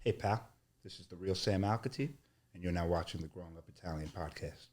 Hey, pal, this is the real Sam Alkhatib, and you're now watching the Growing Up Italian podcast.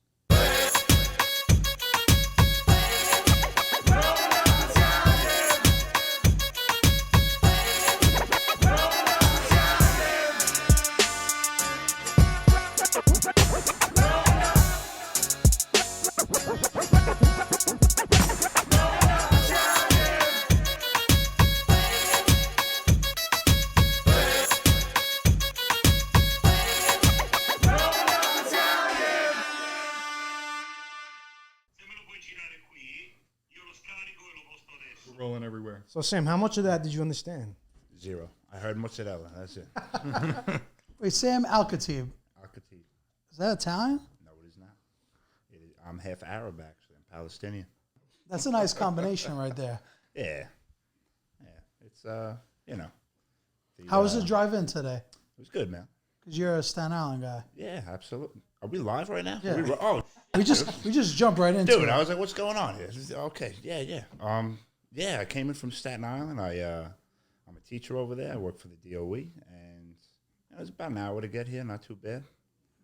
Rolling everywhere. So, Sam, how much of that did you understand? 0. I heard mozzarella. That's it. Wait, Sam Alkhatib. Alkhatib. Is that Italian? No, it is not. I'm half Arab, actually. I'm Palestinian. That's a nice combination right there. Yeah. It's, you know. How was the drive in today? It was good, man. Because you're a Staten Island guy. Yeah, absolutely. Are we live right now? Yeah. We We just jumped right into dude, it. I was like, what's going on here? Okay, yeah. Yeah, I came in from Staten Island. I'm a teacher over there. I work for the DOE, and it was about an hour to get here. Not too bad.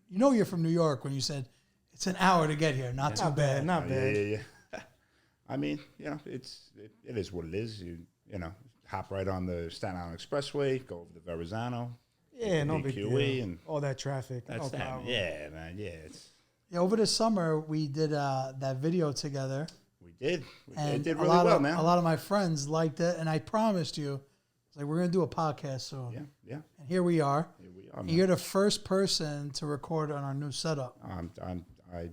You know you're from New York when you said it's an hour to get here. Not too bad. Not bad. Yeah. I mean, you know, it is what it is. You know, hop right on the Staten Island Expressway, go over to Verrazano. Yeah, no big DQE, deal. and All that traffic. that's no that. problem. Yeah, man. Yeah, Yeah, over the summer we did that video together. we did. And It did really well, man. A lot of my friends liked it, and I promised you, it's like we're gonna do a podcast soon. Yeah. And here we are. Here we are, And man. you're the first person to record on our new setup. I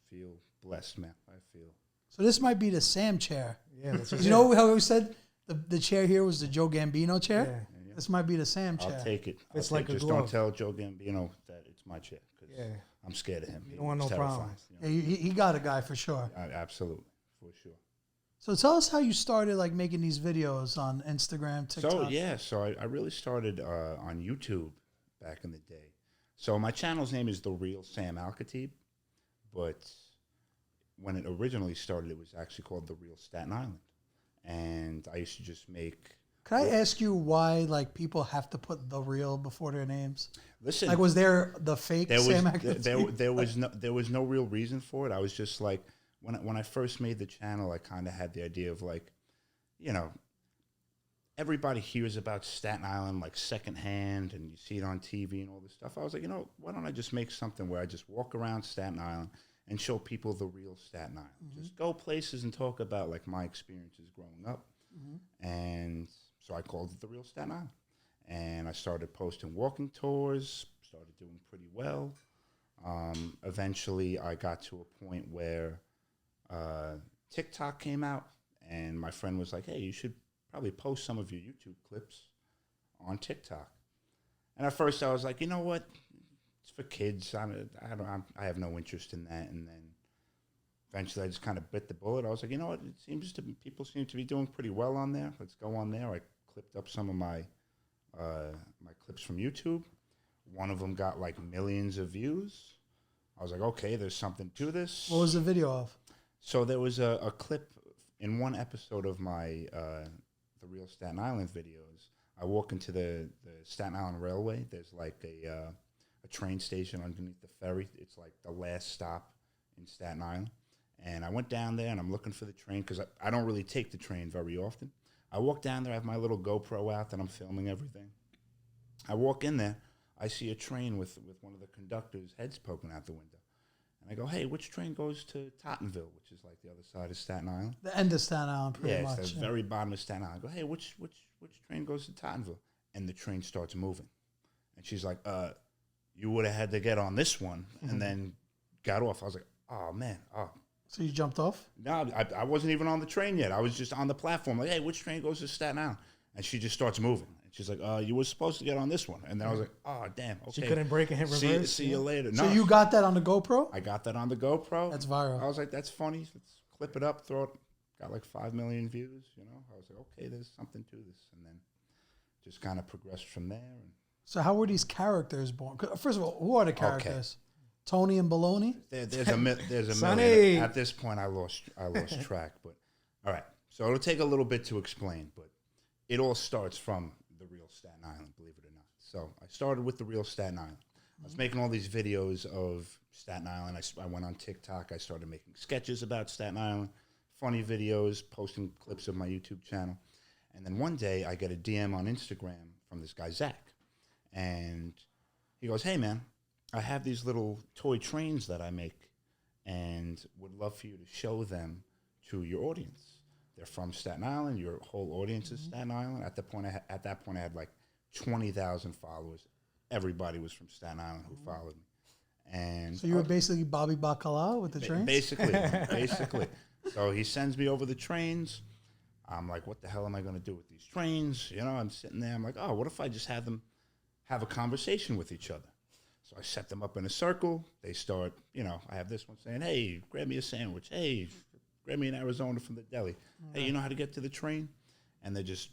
feel blessed, man. I feel. So this might be the Sam chair. Yeah, that's just You know how we said the chair here was the Joe Gambino chair? Yeah. This might be the Sam chair. I'll take it. It's I'll like take, a just glove. don't tell Joe Gambino that it's my chair because Yeah. I'm scared of him. You don't want He's no terrifying, problems. you know? Yeah, he got a guy for sure. Absolutely, for sure. So tell us how you started like making these videos on Instagram, TikTok. So I really started on YouTube back in the day. So my channel's name is The Real Sam Alkhatib, but when it originally started, it was actually called The Real Staten Island, and I used to just make. Could I ask you why like people have to put the real before their names? Listen, Like was there the fake Sam Alkhatib? there was no real reason for it. I was just like when I first made the channel, I kind of had the idea of like, you know, everybody hears about Staten Island like secondhand, and you see it on TV and all this stuff. I was like, you know, why don't I just make something where I just walk around Staten Island and show people the real Staten Island, just go places and talk about like my experiences growing up, and so I called it The Real Staten Island. And I started posting walking tours, started doing pretty well. Eventually, I got to a point where TikTok came out, and my friend was like, hey, you should probably post some of your YouTube clips on TikTok. And at first, I was like, you know what? It's for kids. I have no interest in that. And then eventually, I just kind of bit the bullet. I was like, you know what? People seem to be doing pretty well on there. Let's go on there. I clipped up some of my clips from YouTube. One of them got like millions of views. I was like, okay, there's something to this. What was the video of? So there was a clip in one episode of my The Real Staten Island videos. I walk into the Staten Island Railway. There's like a train station underneath the ferry. It's like the last stop in Staten Island. And I went down there, and I'm looking for the train because I don't really take the train very often. I walk down there, I have my little GoPro out, and I'm filming everything. I walk in there, I see a train with one of the conductor's heads poking out the window. And I go, hey, which train goes to Tottenville, which is like the other side of Staten Island? The end of Staten Island, pretty much. It's the very bottom of Staten Island. I go, hey, which train goes to Tottenville? And the train starts moving. And she's like, you would have had to get on this one, and then got off. I was like, oh, man, So you jumped off? No, I wasn't even on the train yet. I was just on the platform. Like, hey, which train goes to Staten Island? And she just starts moving. And she's like, you were supposed to get on this one. And then I was like, oh, damn, okay. She couldn't break and hit reverse. See you later. So No, you got that on the GoPro? I got that on the GoPro. That's viral. I was like, that's funny. Let's clip it up, throw it. Got like 5 million views, you know. I was like, okay, there's something to this. And then just kind of progressed from there. And So how were these characters born? First of all, who are the characters? Tony and Baloney? there's a Sonny. million. At this point, I lost track. But all right, so it'll take a little bit to explain, but it all starts from the real Staten Island, believe it or not. So I started with the real Staten Island. I was making all these videos of Staten Island. I went on TikTok. I started making sketches about Staten Island, funny videos, posting clips of my YouTube channel. And then one day I get a DM on Instagram from this guy, Zach. And he goes, hey, man, I have these little toy trains that I make and would love for you to show them to your audience. They're from Staten Island. Your whole audience is Staten Island. At that point, I had like 20,000 followers. Everybody was from Staten Island who followed me. And so you were basically Bobby Bacala with the trains? Basically. So he sends me over the trains. I'm like, what the hell am I going to do with these trains? You know, I'm sitting there. I'm like, oh, what if I just have them have a conversation with each other? So I set them up in a circle. They start, you know, I have this one saying, hey, grab me a sandwich. Hey, grab me an Arizona from the deli. Hey, you know how to get to the train? And they're just,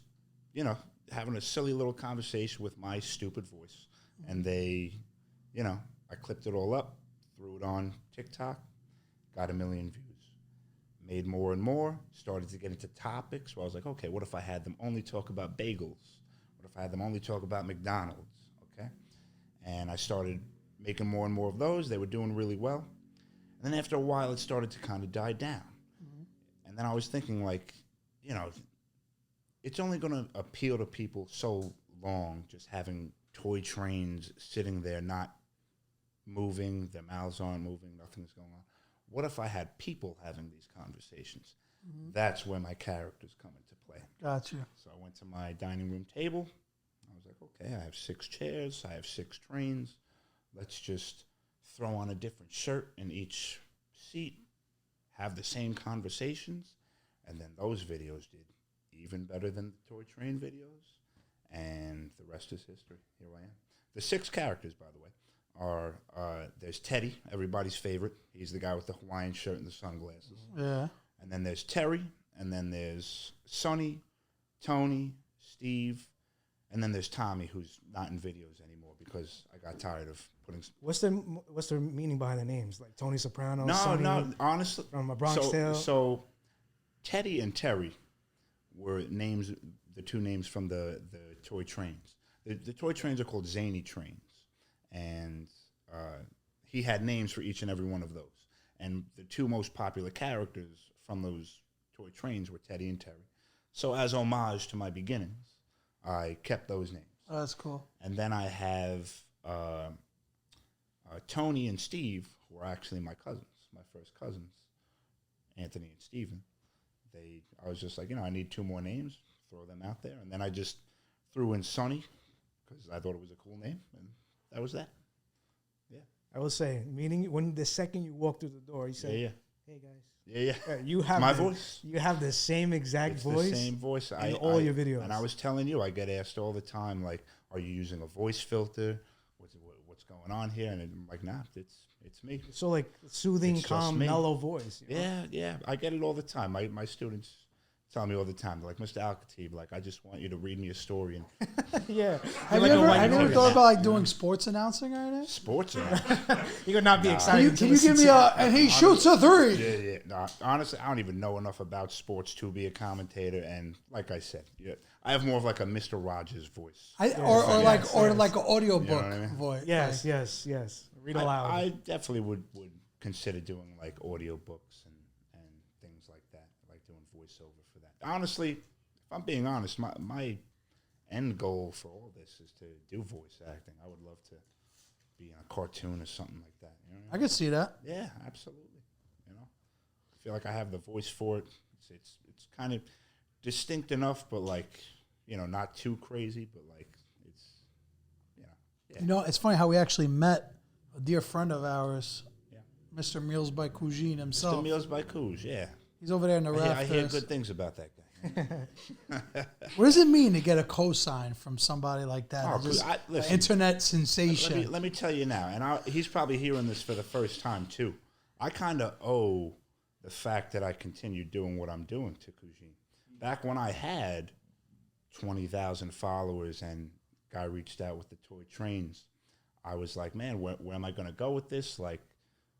you know, having a silly little conversation with my stupid voice. And they, you know, I clipped it all up, threw it on TikTok, got 1 million views. Made more and more, started to get into topics where I was like, okay, what if I had them only talk about bagels? What if I had them only talk about McDonald's? Okay? And I started making more and more of those. They were doing really well. And then after a while, it started to kind of die down. And then I was thinking, like, you know, it's only going to appeal to people so long just having toy trains sitting there not moving, their mouths aren't moving, nothing's going on. What if I had people having these conversations? That's where my characters come into play. Gotcha. So I went to my dining room table. I was like, okay, I have 6 chairs. I have 6 trains. Let's just throw on a different shirt in each seat, have the same conversations, and then those videos did even better than the toy train videos, and the rest is history. Here I am. The 6 characters, by the way, are there's Teddy, everybody's favorite. He's the guy with the Hawaiian shirt and the sunglasses. Yeah. And then there's Terry, and then there's Sonny, Tony, Steve, and then there's Tommy, who's not in videos anymore because I got tired of putting. What's the meaning behind the names? Like Tony Soprano? No, Sonny, no, honestly, from A Bronx Tale? So Teddy and Terry were names, the 2 names from the toy trains. The toy trains are called Zany trains, and he had names for each and every one of those. And the 2 most popular characters from those toy trains were Teddy and Terry. So as homage to my beginnings, I kept those names. Oh, that's cool. And then I have Tony and Steve, who are actually my cousins, my first cousins, Anthony and Steven. I was just like, you know, I need 2 more names, throw them out there. And then I just threw in Sonny because I thought it was a cool name, and that was that. Yeah. I will say, meaning when the second you walk through the door, you say, Yeah. hey, guys. Yeah. You have my voice. You have the same exact voice. The same voice. In all your videos. And I was telling you, I get asked all the time, like, are you using a voice filter? What's going on here? And I'm like, nah, it's me. So like soothing, It's calm, mellow voice. You know? Yeah. I get it all the time. My students tell me all the time, they're like, Mr. Alkhatib, like, I just want you to read me a story. And Yeah. Have you ever thought about like doing sports announcing or anything? sports, You could not be excited. Can you give me and he shoots a 3? Yeah. No, honestly, I don't even know enough about sports to be a commentator. And like I said, I have more of like a Mr. Rogers voice. Or like an audio book what I mean? voice. Yes. Read aloud. I definitely would consider doing like audio books and things like that, like doing voiceover for that. Honestly, if I'm being honest, my end goal for all this is to do voice acting. I would love to be in a cartoon or something like that. You know what I I mean? could see that. Yeah, absolutely. You know, I feel like I have the voice for it. It's kind of distinct enough, but like, you know, not too crazy, but like it's, you know. Yeah. You know, it's funny how we actually met a dear friend of ours, Yeah. Mr. Meals by Cougine himself. Mr. Meals by Coos, yeah. He's over there in the rafters. I hear good things about that guy. What does it mean to get a cosign from somebody like that? Oh, Just I- an listen, internet sensation. Let me tell you now, and he's probably hearing this for the first time too. I kind of owe the fact that I continued doing what I'm doing to Cougine. Back when I had 20,000 followers and guy reached out with the toy trains, I was like, man, where am I going to go with this? Like,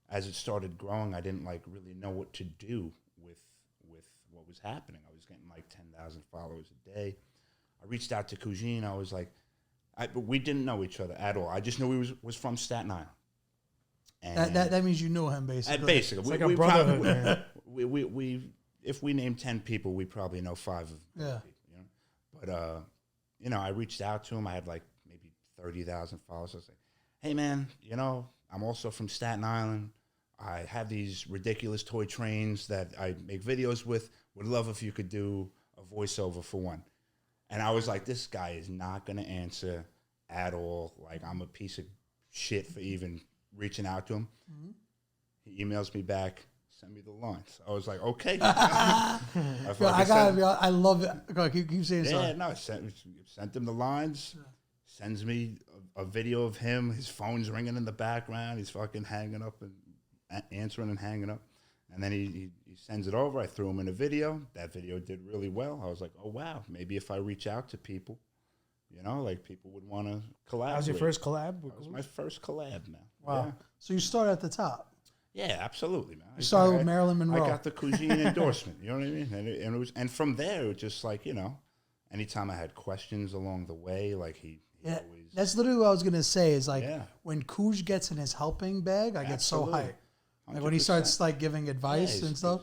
as it started growing, I didn't like really know what to do with what was happening. I was getting like 10,000 followers a day. I reached out to Cougine. I was like, But we didn't know each other at all. I just knew he was from Staten Island. And That means you knew him basically. basically, It's like a brotherhood, man. we if we name 10 people, we probably know 5 of them. Yeah. People, But I reached out to him. I had like maybe 30,000 followers. I was like, hey man, I'm also from Staten Island. I have these ridiculous toy trains that I make videos with. Would love if you could do a voiceover for one. And I was like, this guy is not going to answer at all. Like, I'm a piece of shit for even reaching out to him. Mm-hmm. He emails me back, send me the lines. I was like, okay. I love it. Go on, keep saying something. Yeah, no, sent him the lines, sends me a video of him. His phone's ringing in the background. He's fucking hanging up and answering and hanging up. And then he sends it over. I threw him in a video. That video did really well. I was like, oh, wow, maybe if I reach out to people, people would want to collaborate. That was your first collab? That was my first collab, man. Wow. Yeah. So you started at the top. Yeah, absolutely, man. You started with Marilyn Monroe. I got the cuisine endorsement. You know what I mean? And from there, it was just like, anytime I had questions along the way, like he always. That's literally what I was gonna say. Is like when Kuj gets in his helping bag, I get so hyped. Like when he starts like giving advice and stuff.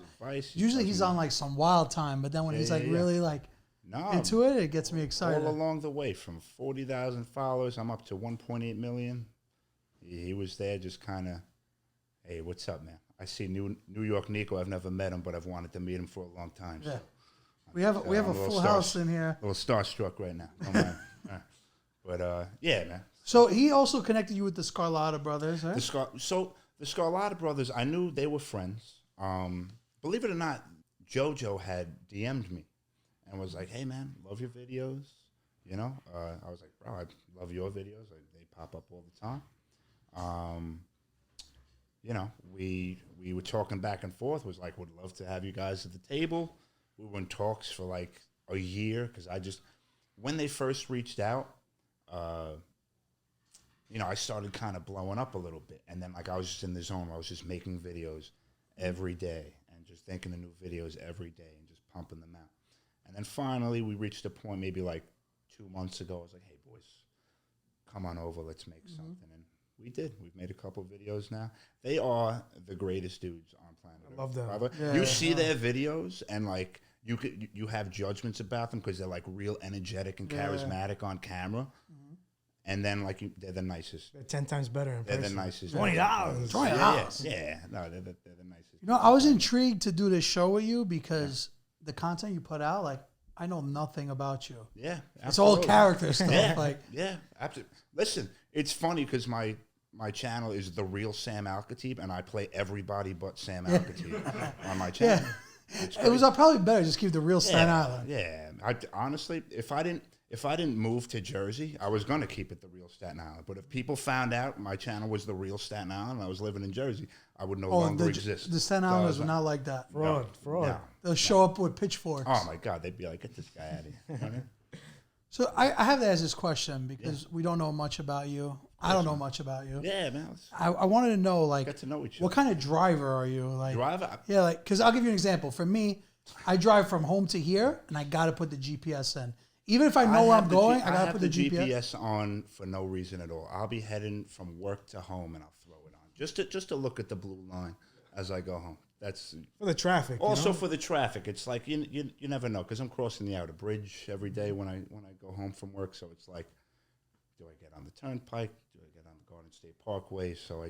Usually he's on like some wild time, but then when he's like really like into it gets me excited. All along the way, from 40,000 followers, I'm up to 1.8 million. He was there, just kind of, hey, what's up, man? I see New York Nico. I've never met him, but I've wanted to meet him for a long time. Yeah, So we have a full house in here. A little starstruck right now. Don't mind. But yeah, man. So he also connected you with the Scarla Brothers, right? The Scarla Brothers, I knew they were friends. Believe it or not, JoJo had DM'd me and was like, hey, man, love your videos. I was like, bro, I love your videos. They pop up all the time. We were talking back and forth. Was like, would love to have you guys at the table. We were in talks for like a year because when they first reached out, I started kind of blowing up a little bit. And then, I was just in the zone. I was just making videos every day and just thinking of new videos every day and just pumping them out. And then finally, we reached a point maybe like 2 months ago. I was like, hey, boys, come on over. Let's make something. And we did. We've made a couple videos now. They are the greatest dudes on planet Earth. I love them. Yeah, you see their videos and, you have judgments about them because they're, real energetic and charismatic on camera. And then, they're the nicest. They're 10 times better in person. They're the nicest. $20. Yeah. No, they're the nicest. I was intrigued to do this show with you because the content you put out, I know nothing about you. Yeah. It's all character stuff. Yeah, absolutely. Listen, it's funny because my channel is The Real Sam Alkhatib, and I play everybody but Sam Alkhatib on my channel. Yeah. It was probably better just keep the real Staten Island. Yeah. Honestly, if I didn't move to Jersey, I was going to keep it The Real Staten Island. But if people found out my channel was The Real Staten Island and I was living in Jersey, I would no longer exist. The Staten Islanders were not like that. Fraud. No. They'll show up with pitchforks. Oh, my God. They'd be like, get this guy out of here. So I have to ask this question because we don't know much about you. I don't know much about you. Yeah, man. I wanted to know, Get to know each other. what kind of driver are you? Driver? Yeah, because I'll give you an example. For me, I drive from home to here, and I got to put the GPS in. Even if I know where I'm going, I got to put the GPS on for no reason at all. I'll be heading from work to home, and I'll throw it on just to look at the blue line as I go home. That's for the traffic. Also for the traffic. It's like you never know because I'm crossing the outer bridge every day when I go home from work. So it's like, do I get on the turnpike? Do I get on the Garden State Parkway? So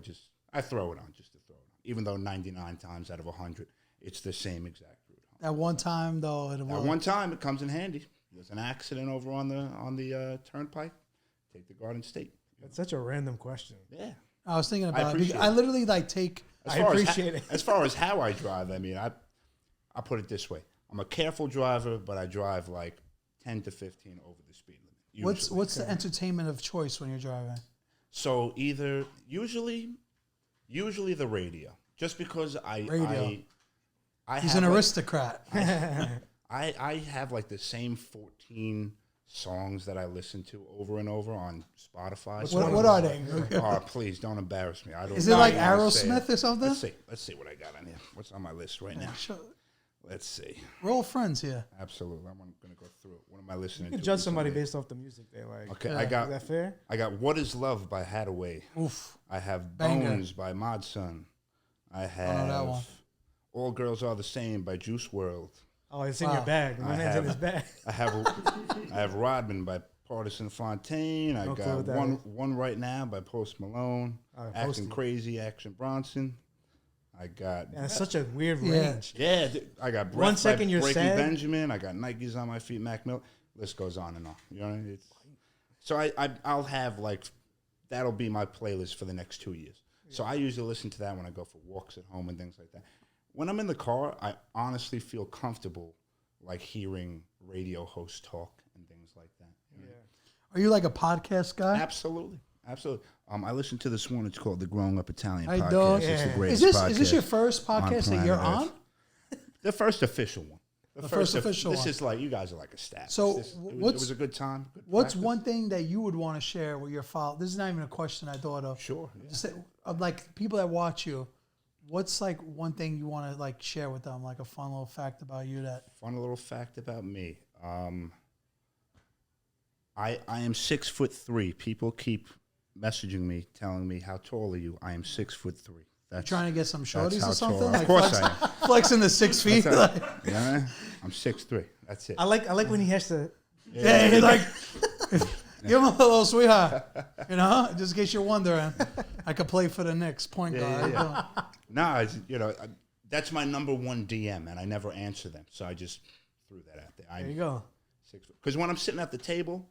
I throw it on just to throw it on. Even though 99 times out of 100, it's the same exact route home. That one time though, one time it comes in handy. There's an accident over on the turnpike. Take the Garden State. That's such a random question. Yeah, I was thinking about it. I literally take. I appreciate it. As far as how I drive, I mean, I put it this way: I'm a careful driver, but I drive 10 to 15 over the speed limit. Usually. What's the entertainment of choice when you're driving? So usually the radio, just because He's an aristocrat. I have the same 14 songs that I listen to over and over on Spotify. What are they? Oh, please don't embarrass me. Is it like Aerosmith or something? Let's see what I got on here. What's on my list right now? Let's see. We're all friends here. Absolutely. I'm going to go through it. What am I listening to? You can judge somebody based off the music they like. Okay, Is that fair? I got What Is Love by Hadaway. Oof. I have Banger. Bones by Mod Sun. I have that one. All Girls Are the Same by Juice WRLD. Oh, it's in your bag. My man's in his bag. I have Rodman by Partisan Fontaine. I got one Right Now by Post Malone. Acting Crazy, Action Bronson. I got. Yeah, it's such a weird range. Yeah, I got Breath 1 second by you're Breaking sad. Benjamin. I got Nikes on My Feet, Mac Miller. List goes on and on. You know what I mean? So I'll have like, that'll be my playlist for the next 2 years. Yeah. So I usually listen to that when I go for walks at home and things like that. When I'm in the car, I honestly feel comfortable like hearing radio hosts talk and things like that. You know? Are you like a podcast guy? Absolutely. Absolutely. I listened to this one. It's called the Growing Up Italian I podcast. know. It's the greatest Is podcast this your first podcast that you're on? The first official one. The first official This one. is like, you guys are like a staff. So it was a good time. Good what's practice. one thing that you would want to share with your followers? This is not even a question I thought of. Sure. Yeah. Just say, of like people that watch you, what's like one thing you want to like share with them, like a fun little fact about you that. Fun little fact about me. I am 6'3". People keep messaging me, telling me, how tall are you? I am 6'3". That's Trying to get some shorties or something? Of Like course I am. flexing the 6 feet. Like, Yeah, I'm 6'3". That's it. I like when he has to. yeah, he's like, give him a little sweetheart. You know, just in case you're wondering, I could play for the Knicks, point guard. Yeah. No, that's my number one DM, and I never answer them. So I just threw that out there. There you go. Because when I'm sitting at the table,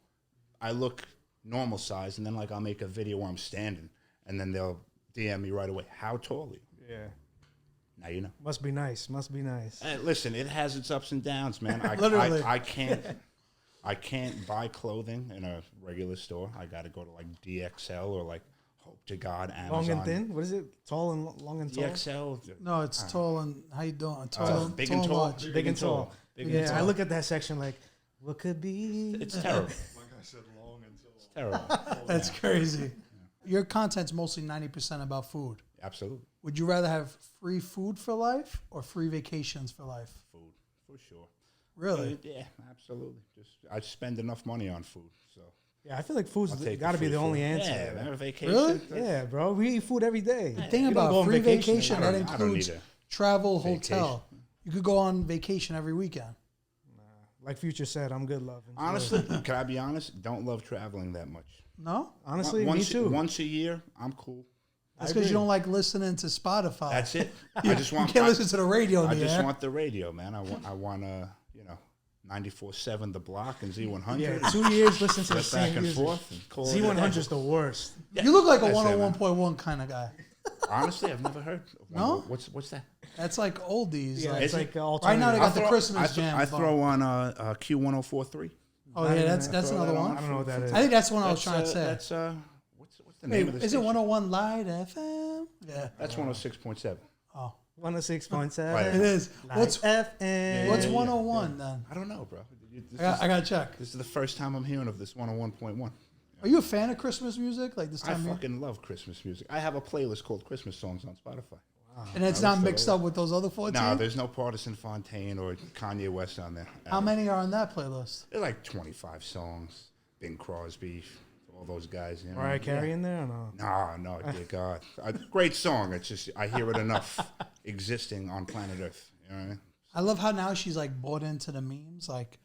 I look normal size, and then like I'll make a video where I'm standing, and then they'll DM me right away. How tall are you? Yeah. Now you know. Must be nice. Must be nice. Hey, listen, it has its ups and downs, man. Literally. I can't buy clothing in a regular store. I got to go to like DXL or like Hope to God Amazon. Long and thin. What is it? Tall and long and tall. DXL. No, it's tall and how you doing? Tall, Big tall and tall. large. Big and tall. Big and Yeah, tall. I look at that section like, what could be? It's terrible. Like I said, long until. It's terrible. That's crazy. Your content's mostly 90% about food. Absolutely. Would you rather have free food for life or free vacations for life? Food, for sure. Really? Yeah, absolutely. I spend enough money on food, so. Yeah, I feel like food's I'll take got to be free the only food. answer. Yeah, man, vacation. Really? Yeah, bro. We eat food every day. The thing You don't go about on free vacation, I that don't- I don't includes need a travel, vacation. hotel. You could go on vacation every weekend. Like Future said, I'm good love. Enjoy. Honestly, can I be honest? Don't love traveling that much. No? Honestly, me once, too. Once a year, I'm cool. That's because you don't like listening to Spotify. That's it. I just You want. can't listen to the radio I in the just air. want the radio, man. I want 94.7 The Block and Z100. Yeah, 2 years listening to the Flip back same and music. forth. And call it a Z100 day. is the worst. You look like a That's it, man. 101.1 kind of guy. Honestly, I've never heard. No? What's that? That's like oldies. Yeah, like, it's Is like it? right now they got the I Christmas jam. I throw on Q1043. Oh yeah, that's throw another that one. on. I don't know what that is. I think that's one I was trying to say. That's what's the Hey, name of the is it station? 101 Light FM? Yeah. That's 106.7. Oh, 106.7. Right. it is. What's FM? what's yeah, 101 then? I don't know, bro. I gotta check. This is the first time I'm hearing of this 101.1. Are you a fan of Christmas music? Like this I time of year? fucking love Christmas music. I have a playlist called Christmas Songs on Spotify. And it's I not listen to mixed those. up with those other 14? No, there's no Partisan Fontaine or Kanye West on there. How many are on that playlist? There's like 25 songs. Bing Crosby, all those guys. You know? Mariah Carey in there or no? No, dear God. A great song. It's just, I hear it enough existing on planet Earth. You know what I mean? I love how now she's like bought into the memes, like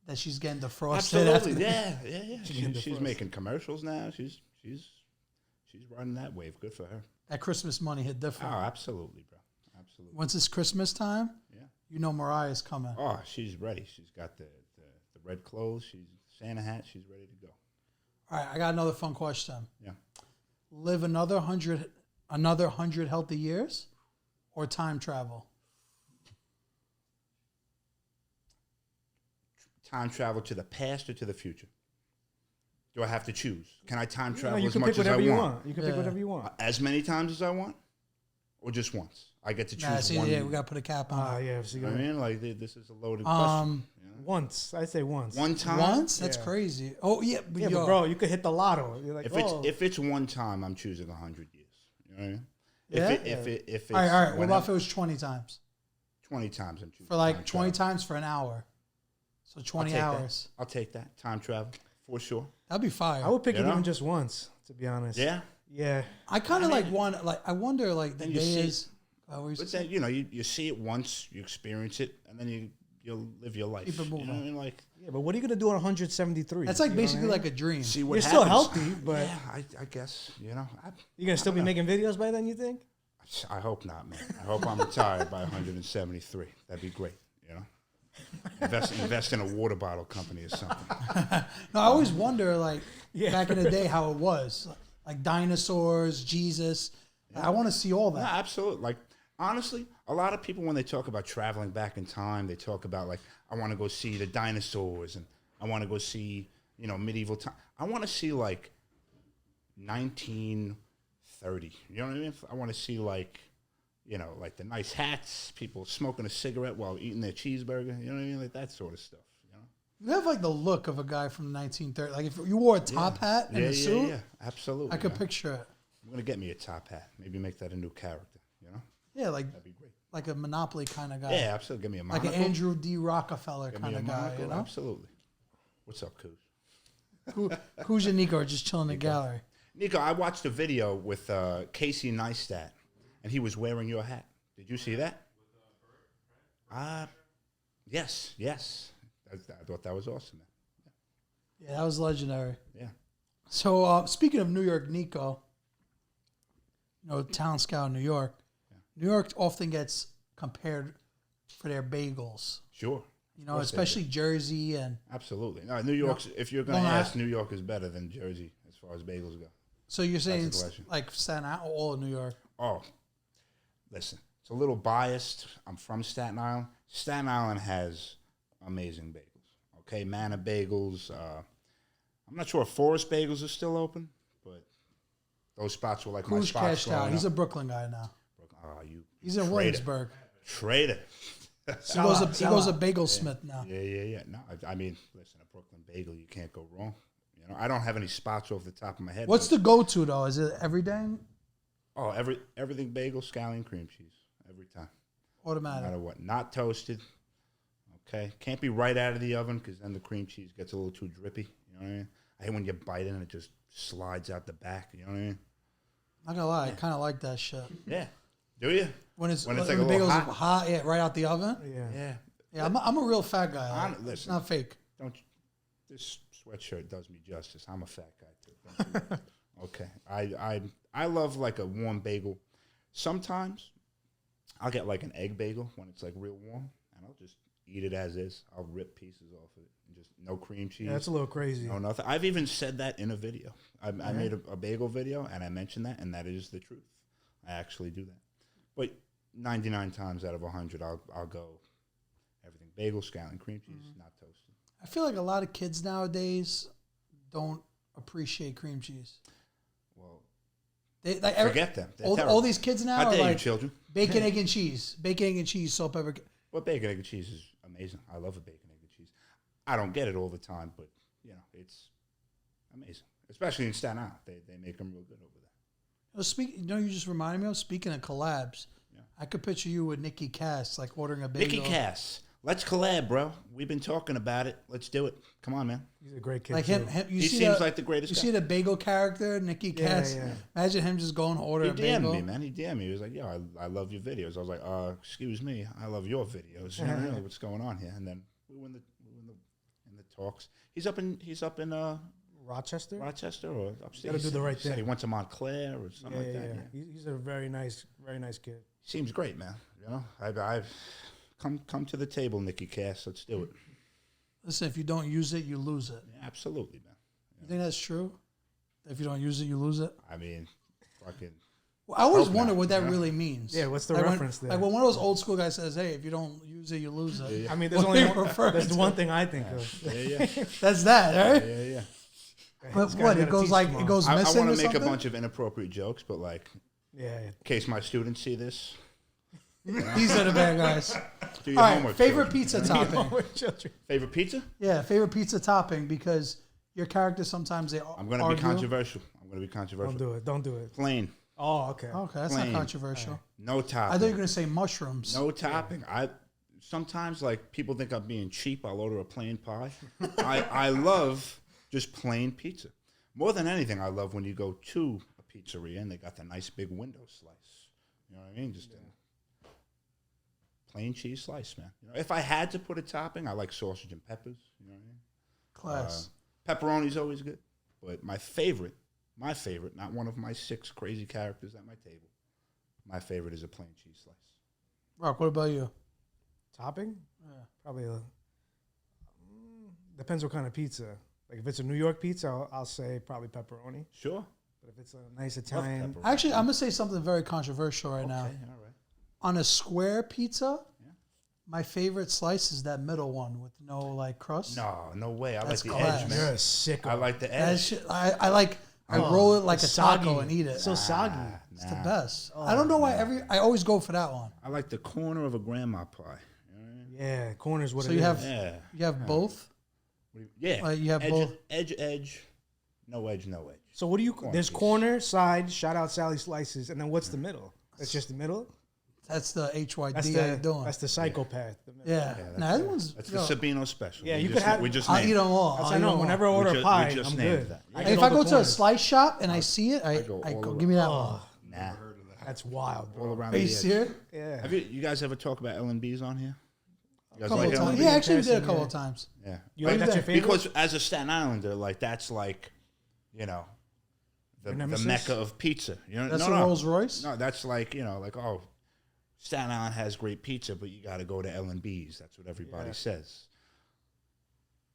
that she's getting defrosted. Absolutely. After Yeah. She's making commercials now. She's riding that wave. Good for her. that Christmas money hit Oh, different. absolutely, bro. Absolutely. Once it's Christmas time, Yeah. you know Mariah's coming. Oh, she's ready. She's got the red clothes. She's Santa hat. She's ready to go. All right, I got another fun question. Yeah. Live another 100 healthy years, or time travel? Time travel to the past or to the future? Do I have to choose? Can I time No, travel you as can much pick as I whatever you want? want. You can Yeah. pick whatever you want. As many times as I want? Or just once? I get to choose Nah, see, one. yeah, we got to put a cap on it. Yeah. So You know you what I got mean? Like, this is a loaded question. You know? once. I say once. One time? Once? That's Yeah. crazy. Oh, yeah. But Yeah, yo, but bro, you could hit the lotto. You're like, If it's one time, I'm choosing 100 years. You know what I mean? Yeah? If it's all right. What whenever- about if it was 20 times? 20 times I'm choosing For like time 20 travel. times for an hour. So 20 take that. hours. I'll take that. Time travel, for sure. That'd be fire. I would pick You it know? even just once, to be honest. Yeah. Yeah. I kind of I like mean, want, like, I wonder, like, the then you day see- is. But then, you know, you see it once, you experience it, and then you'll live your life. Keep it moving. You know what I mean? Like, Yeah, but what are you going to do on 173? That's like You know what I basically mean? like a dream. see what You're happens. still healthy, but Yeah, I guess, you know. you're going to still be know. making videos by then, you think? I hope not, man. I hope I'm retired by 173. That'd be great, you know. Invest in a water bottle company or something. No, I always wonder, like, Yeah. back in the day, how it was. Like dinosaurs, Jesus. I want to see all No, that. absolutely. Like, honestly, a lot of people, when they talk about traveling back in time, they talk about, like, I want to go see the dinosaurs and I want to go see, you know, medieval time. I want to see, like, 1930. You know what I mean? I want to see, like, you know, like the nice hats, people smoking a cigarette while eating their cheeseburger. You know what I mean? Like that sort of stuff. You know? You have like the look of a guy from the 1930s. Like if you wore a top hat and a suit, Yeah, absolutely. I could man. picture it. I'm gonna get me a top hat. Maybe make that a new character. You know, Yeah, like that'd be great. like a Monopoly kind of guy. Yeah, absolutely. Give me a Like monocle. an Andrew D. Rockefeller Give me kind a of guy, monocle. you know? Absolutely. What's up, Coos? Who's and Nico are just chilling in the gallery. Nico, I watched a video with Casey Neistat, and he was wearing your hat. Did you see that? Yes. I thought that was awesome, man. Yeah, that was legendary. Yeah. So speaking of New York, Nico, you know, town scout in New York. New York often gets compared for their bagels. Sure. You know, course they especially Jersey and Absolutely. No, New York's, if you're going to Long ask, Island- New York is better than Jersey as far as bagels go. so you're saying That's the it's question. like Staten Island, all of New York. Oh, listen, it's a little biased. I'm from Staten Island. Staten Island has amazing bagels. Okay, Manna Bagels. I'm not sure if Forest Bagels are still open, but those spots were like my Who's spots. cashed out? growing He's up. a Brooklyn guy now. Oh, you He's in traitor. Williamsburg. Traitor. He goes to Bagel Smith now. Yeah. No, I mean, listen, a Brooklyn bagel, you can't go wrong. You know, I don't have any spots off the top of my head. What's but- the go-to though? Is it every day? Oh, everything bagel, scallion, cream cheese every time, no Automatic. matter what. Not toasted. Okay, can't be right out of the oven because then the cream cheese gets a little too drippy. You know what I mean? I hate when you bite it and it just slides out the back. You know what I mean? Not gonna lie, I kind of like that shit. Yeah. Do you? When it's When like it's the like a little bagels hot. hot, yeah, right out the oven. Yeah. Yeah. Yeah, I'm a real fat guy. Like, it's Listen. not fake. Don't. This sweatshirt does me justice. I'm a fat guy too. Don't you? Okay. I love like a warm bagel. Sometimes I'll get like an egg bagel when it's like real warm, and I'll just eat it as is. I'll rip pieces off of it and just no cream cheese. Yeah, that's a little crazy. No, nothing. I've even said that in a video. I made a bagel video, and I mentioned that, and that is the truth. I actually do that. But 99 times out of 100, I'll go everything bagel, scallion, cream cheese, not toasted. I feel like a lot of kids nowadays don't appreciate cream cheese. Well, They like forget them. They're all terrible. these kids now How are dare you, like children? bacon, egg, and cheese. Bacon, egg, and cheese, salt, pepper. Well, bacon, egg, and cheese is amazing. I love a bacon, egg, and cheese. I don't get it all the time, but, you know, it's amazing. Especially in Staten Island. They make them real good over there. You know, you just reminded me of, speaking of collabs, Yeah. I could picture you with Nikki Cass, like ordering a bagel. Nikki Cass. Let's collab, bro. We've been talking about it. Let's do it. Come on, man. He's a great kid. Like too. him you He see seems the, like the greatest You guy. see the bagel character, Nikki Cass. yeah. Imagine him just going to order He a bagel. DM'd me, man. He DM'd me. He was like, "Yo, I love your videos." I was like, excuse me, I love your videos. You know, what's going on here?" And then we were in the talks. He's up in Rochester. Rochester or upstate. Gotta do the right He said thing. he went to Montclair or something like that. Yeah. He's a very nice kid. Seems great, man. You know, I've come to the table, Nikki Cass. Let's do it. Listen, if you don't use it, you lose it. Yeah, absolutely, man. You think that's true? If you don't use it, you lose it? I mean, fucking. Well, I always Hope wonder not, what that yeah. really means. Yeah, what's the like reference when, there? Like when one of those old school guys says, "Hey, if you don't use it, you lose it." Yeah. I mean, there's What only are you one, referring there's to? one thing I think of. Yeah. That's that, right? Yeah. But This guy's what gotta it goes teach like, tomorrow. it goes I missing want or to make something? a bunch of inappropriate jokes, but like, Yeah. in case my students see this, These are the bad guys. do your All right, homework. favorite children. pizza topping. Children. Favorite pizza? Yeah, favorite pizza topping because your characters sometimes they I'm going to be controversial. Don't do it. Don't do it. Plain. Oh, okay. Okay, that's Plain. not controversial. No topping. I thought you were gonna say mushrooms. No topping. I sometimes like people think I'm being cheap. I'll order a plain pie. I love just plain pizza. More than anything, I love when you go to a pizzeria and they got the nice big window slice. You know what I mean? Just a plain cheese slice, man. You know, if I had to put a topping, I like sausage and peppers. You know what I mean? Class. Pepperoni's always good, but my favorite, not one of my 6 crazy characters at my table. My favorite is a plain cheese slice. Rock, what about you? Topping? Yeah. Probably depends what kind of pizza. Like if it's a New York pizza, I'll say probably pepperoni. Sure. But if it's a nice Italian, Actually, I'm gonna say something very controversial right now. All right. On a square pizza, my favorite slice is that middle one with no like crust. No way. I That's like the class. edge, man. you're a sicko. I like the That edge. shit, I roll it like a it's taco soggy. and eat it. So soggy. It's the best. I don't know why I always go for that one. I like the corner of a grandma pie. You know what I mean? Yeah, corner's what So it you is. have Yeah. you have both. Yeah. You have edge, both. Edge. No edge. So what do you? There's piece. corner, side. Shout out Sally Slices, and then what's the middle? That's just the middle. That's the HYD That's how you doing. That's the psychopath. The middle. Yeah. Nah, that one's. That's yo, the Sabino special. Yeah, We you just, could have- We just I'll named eat them all. That's I'll I eat know. them all. Whenever I We order ju- a we pie, just I'm named good. that. I Yeah. get If all I the go to a corners. slice shop and I see it, I go all go, the give me that way. one. Nah. That's wild, All bro. around Are you the edge. serious? Yeah. Have you guys ever talked about L&B's on here? You guys Couple like of times. L&B? Yeah, actually we did a Interesting, couple yeah. of times. Yeah. You like that's your favorite? Because as a Staten Islander, like that's like, you know, the nemesis? mecca of pizza. You know, That's no, a no. Rolls Royce. No, that's like, you know, like, oh, Staten Island has great pizza, but you got to go to L&B's. That's what everybody says.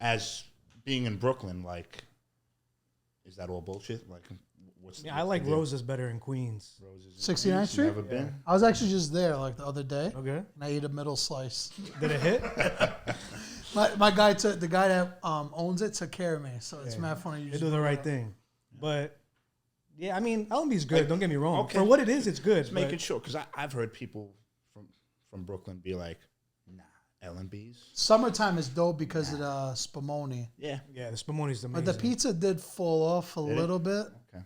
As being in Brooklyn, like, is that all bullshit? Like, what's I like the deal? Roses better in Queens. Roses in 69th Queens? Street? Never been? I was actually just there like the other day, Okay. and I ate a middle slice. Did it hit? My guy took the guy that owns it took care of me, so it's mad funny. You They just do the go right there. thing. But yeah, I mean, L&B's good. Like, Don't get me wrong. okay. For what it is, it's good. Just but making sure, because I've heard people from Brooklyn be like, nah, L&B's? Summertime is dope because of the spumoni, Yeah. yeah, the spumoni's amazing. but the pizza did fall off a little bit. Okay.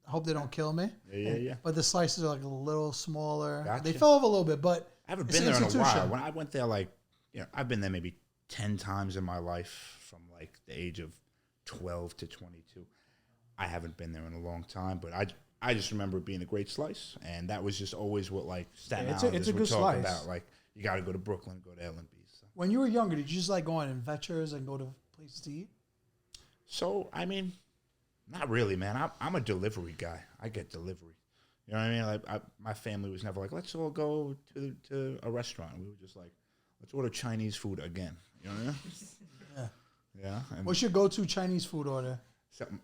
I hope they don't kill me. Yeah. But the slices are like a little smaller. Gotcha. They fell off a little bit, but I haven't it's been an there in a institution. while. When I went there, like, you know, I've been there maybe 10 times in my life from like the age of 12 to 22. I haven't been there in a long time, but I just remember it being a great slice, and that was just always what like Staten it's Islanders a were good talking slice. about. Like, you got to go to Brooklyn, go to L&B's. When you were younger, did you just like go on adventures and go to places to eat? So, I mean, not really, man. I'm a delivery guy. I get delivery. You know what I mean? Like, my family was never like, let's all go to a restaurant. We were just like, let's order Chinese food again. You know what I mean? Yeah. Yeah. And What's your go-to Chinese food order?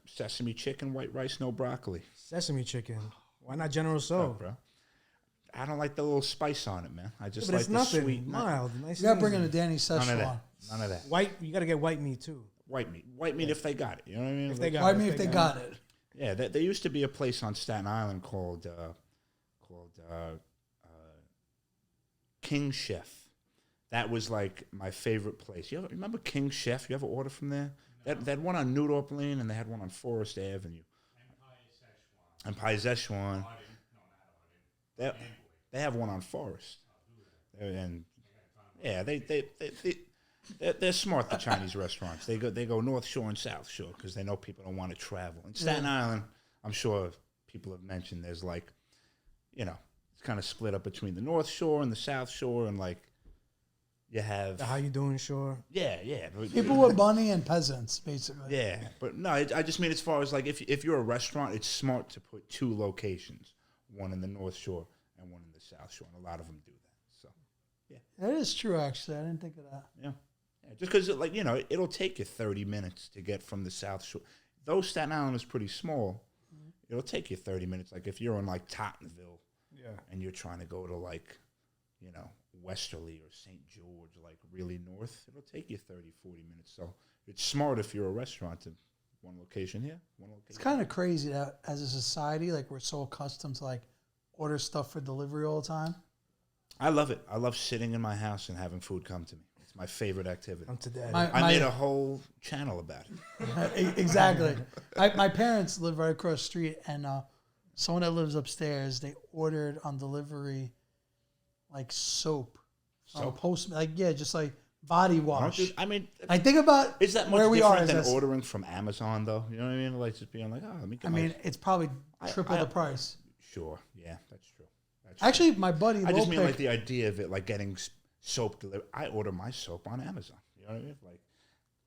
sesame chicken, white rice, no broccoli. Sesame chicken. Why not General Oh, So? bro. I don't like the little spice on it, man. I just But like it's the nothing. sweet. Mild. Nice. You got to and bring in easy. a Danny None of Szechuan. that. None of that. White. You got to get white meat too. White meat if they got it. You know what I mean? If they Like, got Why it, me if they got it? yeah, there used to be a place on Staten Island called King Chef. That was like my favorite place. You remember King Chef? You ever order from there? No. They had one on New York Lane and they had one on Forest Avenue. Empire Szechuan. They have one on Forest. And yeah, they're smart. The Chinese restaurants. They go North Shore and South Shore because they know people don't want to travel. In Staten Island, I'm sure people have mentioned there's like, you know, it's kind of split up between the North Shore and the South Shore, and like you have The how you doing, sure. yeah. People were bunny and peasants, basically. Yeah, but no, I just mean as far as like if you're a restaurant, it's smart to put 2 locations, one in the North Shore and one in the South Shore, and a lot of them do that. So That is true, actually. I didn't think of that. yeah just because like you know it'll take you 30 minutes to get from the South Shore. Though Staten Island is pretty small, it'll take you 30 minutes. Like if you're in like Tottenville, and you're trying to go to like, you know, Westerly or St. George, like really north, it'll take you 30, 40 minutes. So it's smart if you're a restaurant to one location here, one location. It's kind of crazy that as a society, like we're so accustomed to like order stuff for delivery all the time. I love it. I love sitting in my house and having food come to me. It's my favorite activity. I'm to daddy. I made a whole channel about it. Exactly. My parents live right across the street, and someone that lives upstairs, they ordered on delivery like soap. Just like body wash. I mean, I think about is that much where we are different than ordering from Amazon, though? You know what I mean? Like just being like, oh, let me get it's probably triple the price. Sure, yeah, that's true. Actually, my buddy, I just mean like the idea of it, like getting soap delivered. I order my soap on Amazon. You know what I mean? Like,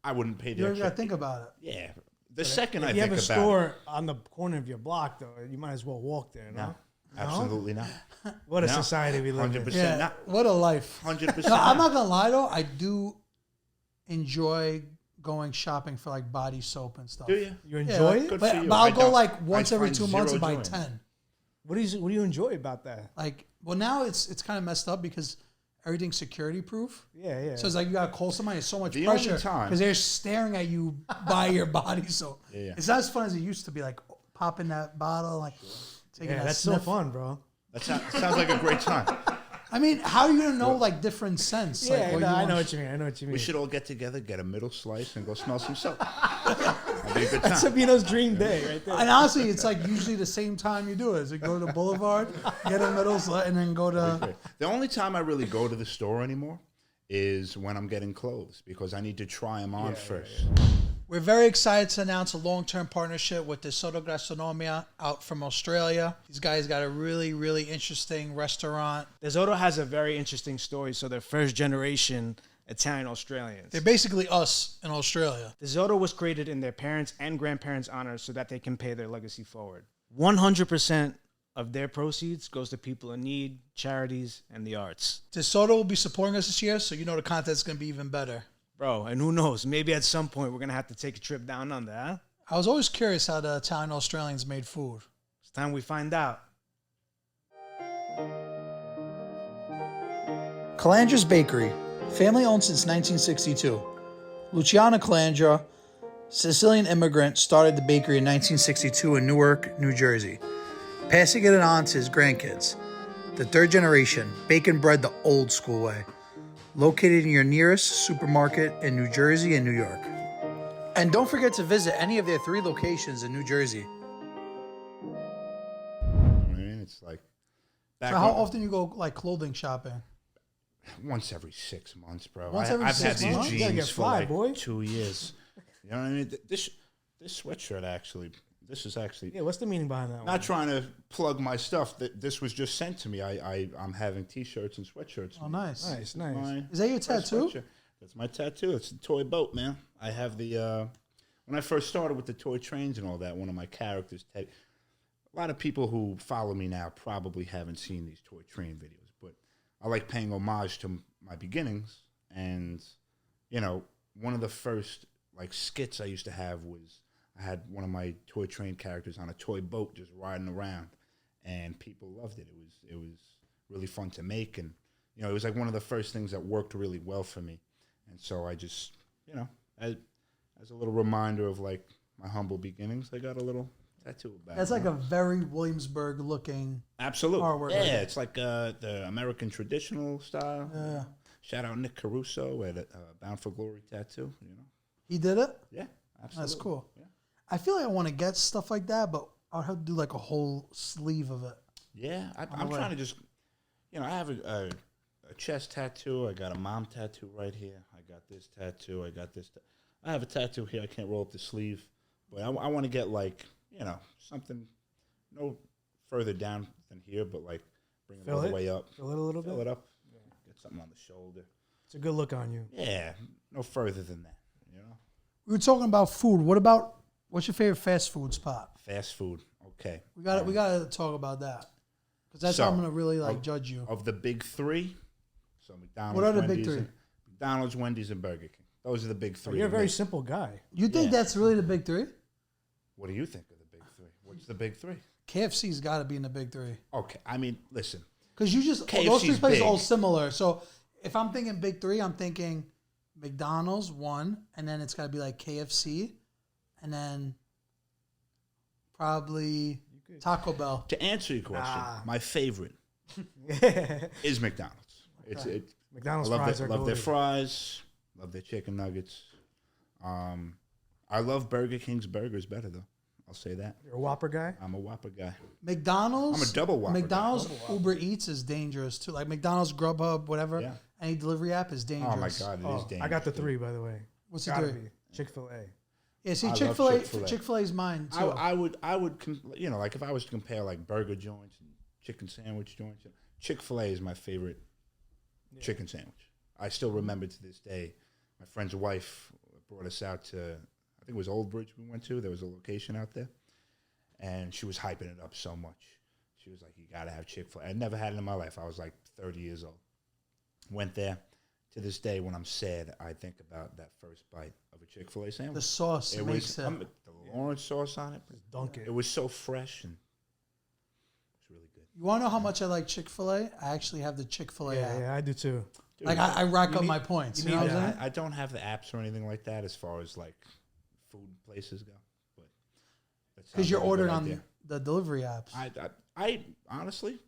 I wouldn't pay the You extra. gotta think about it. Yeah, the second I think about it. If you have a store on the corner of your block, though, you might as well walk there, no? Absolutely not. What a society we live in. 100% Yeah, not. what a life. 100%. No, I'm not gonna lie though. I do enjoy going shopping for like body soap and stuff. Do you? You enjoy it? Good But, for you. but I'll I go don't. like once I every find 2 months and zero buy joy. 10. What do you enjoy about that? Like, well, now it's kind of messed up because everything's security proof. Yeah. So it's like you gotta call somebody. It's so much The only pressure time- because they're staring at you by your body. So Yeah. it's not as fun as it used to be. Like popping that bottle, like taking that That's sniff. so fun, bro. That sounds like a great time. I mean, how are you gonna know like different scents? Yeah, like, what you I want- know what you mean. We should all get together, get a middle slice, and go smell some soap. That'd be a good time. Sabino's dream day right there. And honestly, it's like usually the same time you do it. Is you go to the Boulevard, get a middle slice, and then go to. The only time I really go to the store anymore is when I'm getting clothes because I need to try them on first. We're very excited to announce a long-term partnership with the Zoto Gastronomia out from Australia. These guys got a really, really interesting restaurant. The Zoto has a very interesting story. So they're first generation Italian Australians. They're basically us in Australia. The Zoto was created in their parents' and grandparents' honor so that they can pay their legacy forward. 100% of their proceeds goes to people in need, charities, and the arts. The Zoto will be supporting us this year, so you know the content's going to be even better. Bro, and who knows? Maybe at some point we're going to have to take a trip down under, huh? I was always curious how the Italian Australians made food. It's time we find out. Calandra's Bakery, family owned since 1962. Luciana Calandra, Sicilian immigrant, started the bakery in 1962 in Newark, New Jersey, passing it on to his grandkids. The third generation, baking bread the old school way. Located in your nearest supermarket in New Jersey and New York. And don't forget to visit any of their 3 locations in New Jersey. You know what I mean? It's like So how often you go like clothing shopping? once every 6 months, bro. Once every I've 6 had these months? You gotta jeans get for fly, like boy. 2 years. You know what I mean? This sweatshirt actually. This is actually. Yeah, what's the meaning behind that one? Not trying to plug my stuff. This was just sent to me. I'm having T-shirts and sweatshirts. Oh, nice. Nice. Is that your First tattoo? sweatshirt. That's my tattoo. It's a toy boat, man. I have the when I first started with the toy trains and all that. One of my characters, Ted. A lot of people who follow me now probably haven't seen these toy train videos, but I like paying homage to my beginnings. And you know, one of the first like skits I used to have was I had one of my toy train characters on a toy boat just riding around, and people loved it. It was really fun to make, and you know, it was like one of the first things that worked really well for me. And so I just, you know, as a little reminder of like my humble beginnings, I got a little tattoo about. That's like a very Williamsburg looking. absolute artwork yeah. like that. It's like the American traditional style. Yeah. Shout out Nick Caruso at Bound for Glory Tattoo. You know, He did it? yeah, absolutely. That's cool. Yeah. I feel like I want to get stuff like that, but I'll have to do like a whole sleeve of it. Yeah, I'm trying to just, you know, I have a chest tattoo. I got a mom tattoo right here. I got this tattoo. I got this. I have a tattoo here. I can't roll up the sleeve, but I want to get like, you know, something no further down than here, but like bring it all the way up. Fill it a little Fill bit. it up. Get something on the shoulder. It's a good look on you. Yeah, no further than that. You know, We were talking about food. What's your favorite fast food spot? fast food. Okay, We got to talk about that because that's how I'm gonna really like judge you. of the big 3. So McDonald's. What are the big Wendy's, 3? and- McDonald's, Wendy's, and Burger King. Those are the big 3. You're a to very me. simple guy. You think Yeah. that's really the big 3? What do you think of the big 3? What's the big 3? KFC's got to be in the big 3 Okay, I mean, listen. because you just KFC's those 3 places are big. all similar. So if I'm thinking big 3, I'm thinking McDonald's 1, and then it's got to be like KFC, and then probably Taco Bell. To answer your question, my favorite is McDonald's. McDonald's I fries love are their golden. fries, love their chicken nuggets. I love Burger King's burgers better though. I'll say that. You're a Whopper guy? I'm a Whopper guy. McDonald's. I'm a double Whopper McDonald's guy. Uber Eats is dangerous too. Like McDonald's, Grubhub, whatever. Yeah. Any delivery app is dangerous. Oh my God, it is dangerous. I got the 3, by the way. What's the Gotta 3? be ChickfilA. Yeah, see, I love Chick-fil-A. Chick-fil-A. Chick-fil-A is mine too. I would, you know, like if I was to compare like burger joints and chicken sandwich joints, Chick-fil-A is my favorite chicken sandwich. I still remember to this day, my friend's wife brought us out to, I think it was Old Bridge we went to. There was a location out there. And she was hyping it up so much. She was like, you got to have Chick-fil-A. I'd never had it in my life. I was like 30 years old. Went there. To this day, when I'm sad, I think about that first bite of a Chick-fil-A sandwich. The sauce makes it. The Lawrence sauce on it. Just dunk it. It was so fresh and it's really good. You want to know how much I like Chick-fil-A? I actually have the Chick-fil-A app. Yeah, I do too. Dude, Like I rack up my points. You know what I'm saying? I don't have the apps or anything like that as far as like food places go. But because you're ordering on idea. the delivery apps. I honestly,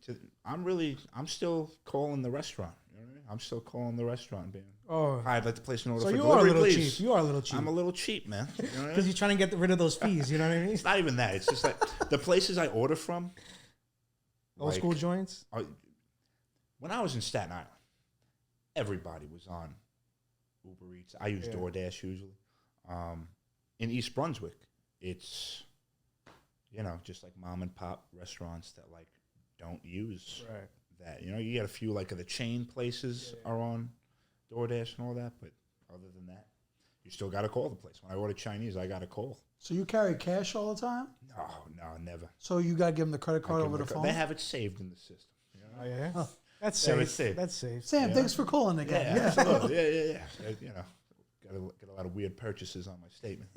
I'm still calling the restaurant. You know what I mean? I'm still calling the restaurant, being, hi, I'd like to place an order so for you delivery, are a little please. cheap. You are a little cheap. I'm a little cheap, man. You know what I mean? Because you're trying to get rid of those fees. You know what I mean? It's not even that. It's just like the places I order from. Old school joints. When I was in Staten Island, everybody was on Uber Eats. I use DoorDash usually. In East Brunswick, it's, you know, just like mom and pop restaurants that like don't use that. You know, you get a few like of the chain places are on DoorDash and all that, but other than that, you still got to call the place. When I order Chinese, I got to call. So you carry cash all the time? No, never. So you got to give them the credit card over the phone? They have it saved in the system. You know? Oh yeah, Huh. that's Yeah, safe. it's safe. That's safe. Sam, thanks for calling again. Yeah, absolutely. Yeah. You know, get a lot of weird purchases on my statement.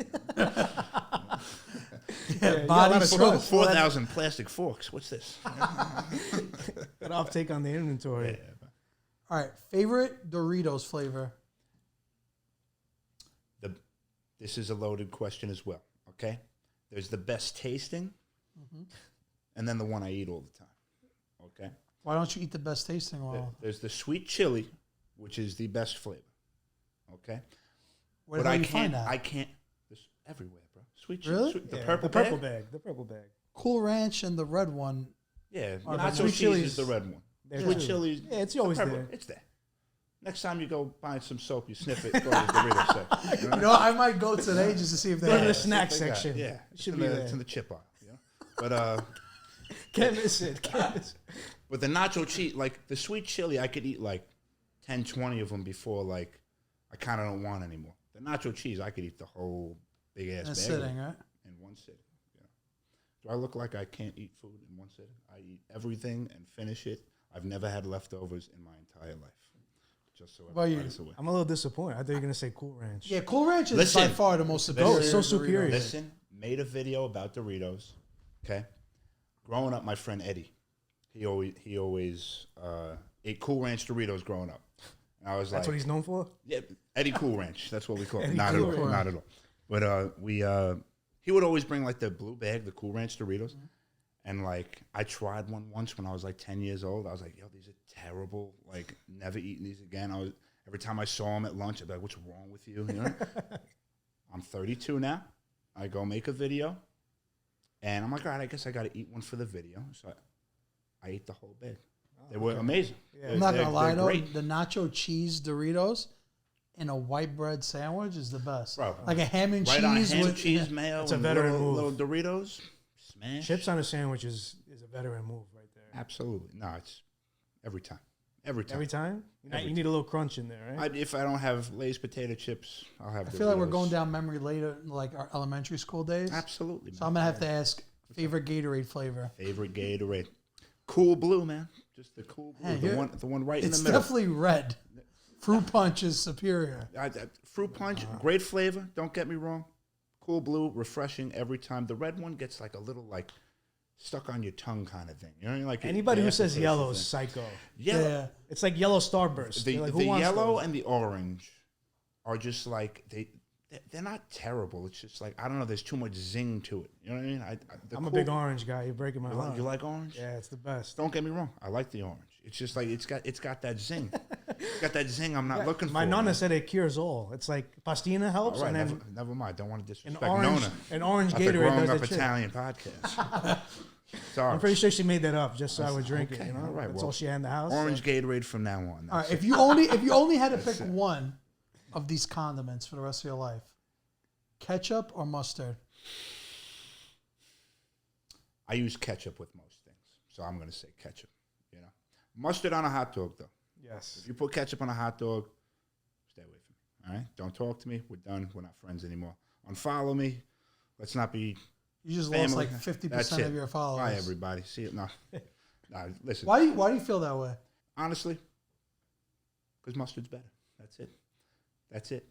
Body trust. 4,000 plastic forks. What's this? An uptake on the inventory. Yeah. All right, favorite Doritos flavor? This is a loaded question as well, okay? There's the best tasting, and then the one I eat all the time, okay? Why don't you eat the best tasting one? There's the sweet chili, which is the best flavor, okay? Where do you find that? I can't. There's everywhere, bro. Sweet chili. Really? The Yeah, purple bag. The purple bag. Cool Ranch and the red one. Yeah, Or nacho sweet cheese chili's is the red one. there Sweet too. chili. Yeah, it's always purple, there. It's there. Next time you go buy some soap, you sniff it, go to the Doritos section. You know, I might go today just to see if they Go to have the it. snack They got it. section. Yeah, It should it's be in the, there. it's in the chip aisle. You know? But Can't miss it. Can't miss it. with the nacho cheese, like the sweet chili, I could eat like 10, 20 of them before like I kind of don't want anymore. The nacho cheese, I could eat the whole big ass bag Sitting, right? in one sitting. You know? Do I look like I can't eat food in one sitting? I eat everything and finish it. I've never had leftovers in my entire life. Just so about you? everybody's aware. I'm a little disappointed. I thought you were gonna say Cool Ranch. Yeah, Cool Ranch is Listen. by far the most superior. Oh, so Dorito. superior. Listen, made a video about Doritos. Okay, growing up, my friend Eddie, he always ate Cool Ranch Doritos growing up. And I was That's like, what he's known for. yeah, Eddie Cool Ranch. That's what we call it. Eddie Not Cool at all. Ranch. Not at all. But he would always bring like the blue bag, the Cool Ranch Doritos. And like I tried one once when I was like 10 years old. I was like, yo, these are terrible. Like never eating these again. Every time I saw them at lunch, I'd be like, what's wrong with you? You know? I'm 32 now. I go make a video. And I'm like, all right, I guess I got to eat one for the video. So I ate the whole bag. They were amazing. Yeah. I'm not gonna lie they're though, great. the nacho cheese Doritos in a white bread sandwich is the best. Bro. Like a ham and Right on cheese ham with and cheese, mayo, It's a and veteran little move. Doritos. Smash. Chips on a sandwich is a veteran move right there. Absolutely. No, it's every time. Every time. Every time? Every You need a little crunch in there, right? If I don't have Lay's potato chips, I'll have I feel like we're Doritos. going down memory lane like our elementary school days. Absolutely. So I'm gonna have to ask favorite Gatorade flavor. Favorite Gatorade. Cool Blue, man. Just the Cool Blue. Hey, the one right in It's the middle. definitely red. Fruit Punch is superior. Fruit Punch, great flavor. Don't get me wrong. Cool Blue, refreshing every time. The red one gets like a little like stuck on your tongue kind of thing. You know, like Anybody who the says aftertaste yellow thing. is psycho. Yellow. Yeah. It's like yellow Starburst. The, You're like, the who wants yellow those? and the orange are just like they're not terrible. It's just like I don't know. There's too much zing to it. You know what I mean? I'm a big orange guy. You're breaking my You heart. like orange? Yeah, it's the best. Don't get me wrong. I like the orange. It's just like it's got that zing. got that zing I'm not looking for. My nonna said it cures all. It's like pastina helps, All right, and then never mind. Don't want to disrespect an orange That's Gatorade a growing does up the trick. Italian podcast. Sorry. I'm pretty sure she made that up just so I would drink it. Okay, You know, all right, that's well, all she had in the house. Orange Gatorade from now on. All right, That's if you only had to pick one of these condiments for the rest of your life, ketchup or mustard? I use ketchup with most things, so I'm going to say ketchup. You know, mustard on a hot dog though. Yes. If you put ketchup on a hot dog, stay away from me. All right, don't talk to me. We're done. We're not friends anymore. Unfollow me. Let's not be. You just family. lost like 50% of your followers. Bye, everybody. See it. No, listen. Why do you feel that way? Honestly, because mustard's better. That's it.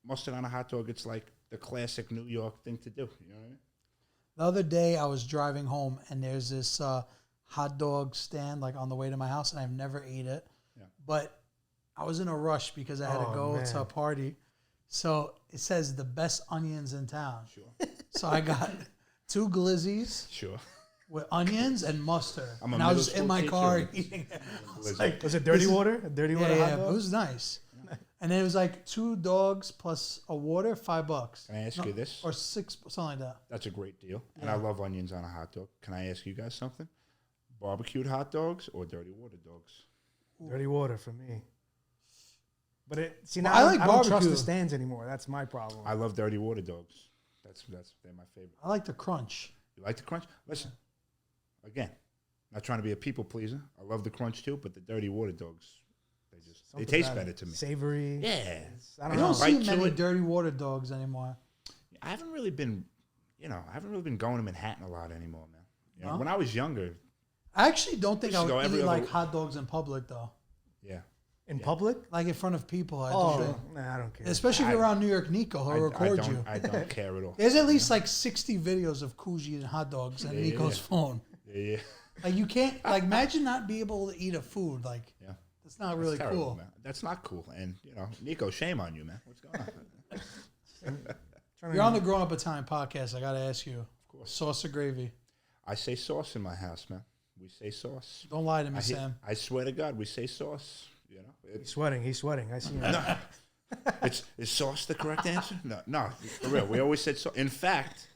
Mustard on a hot dog. It's like the classic New York thing to do. You know what I mean? The other day I was driving home and there's this hot dog stand like on the way to my house, and I've never ate it. Yeah. But I was in a rush because I had to go to a party. So it says the best onions in town. Sure. So I got 2 glizzies Sure. with onions and mustard. I'm a and I was middle just in school my teacher. car eating it. Was it dirty water? A dirty water hot Yeah, dog? it was nice. And then it was like 2 dogs plus a water, $5. Can I ask you this? Or 6, something like that. That's a great deal. And I love onions on a hot dog. Can I ask you guys something? Barbecued hot dogs or dirty water dogs? Dirty water for me. But Well, I like I don't trust barbecue. the stands anymore. That's my problem. I love dirty water dogs. They're my favorite. I like the crunch. You like the crunch? Listen, again, not trying to be a people pleaser. I love the crunch too, but the dirty water dogs, they taste better to me. Savory. Yeah. I I don't don't know. see Bite to many it. dirty water dogs anymore. I haven't really been going to Manhattan a lot anymore, man. You know, No? when I was younger, I actually don't think We I should go would every eat other- like hot dogs in public though. yeah. In public? Like in front of people. I don't think. Nah, I don't care. Especially if you're around New York Nico, he'll record you. I don't care at all. There's at least like 60 videos of Coogee eating hot dogs on Nico's phone. Yeah. Like you can't, like imagine not be able to eat a food. Like Yeah. that's not really Terrible, cool. man. That's not cool. And, you know, Nico, shame on you, man. What's going on? You're on the Grown Up Italian podcast. I got to ask you, Of course. sauce or gravy? I say sauce in my house, man. We say sauce. Don't lie to me, Sam. I swear to God, we say sauce. You know, He's sweating. I see him. is sauce the correct answer? No, for real. We always said sauce. In fact,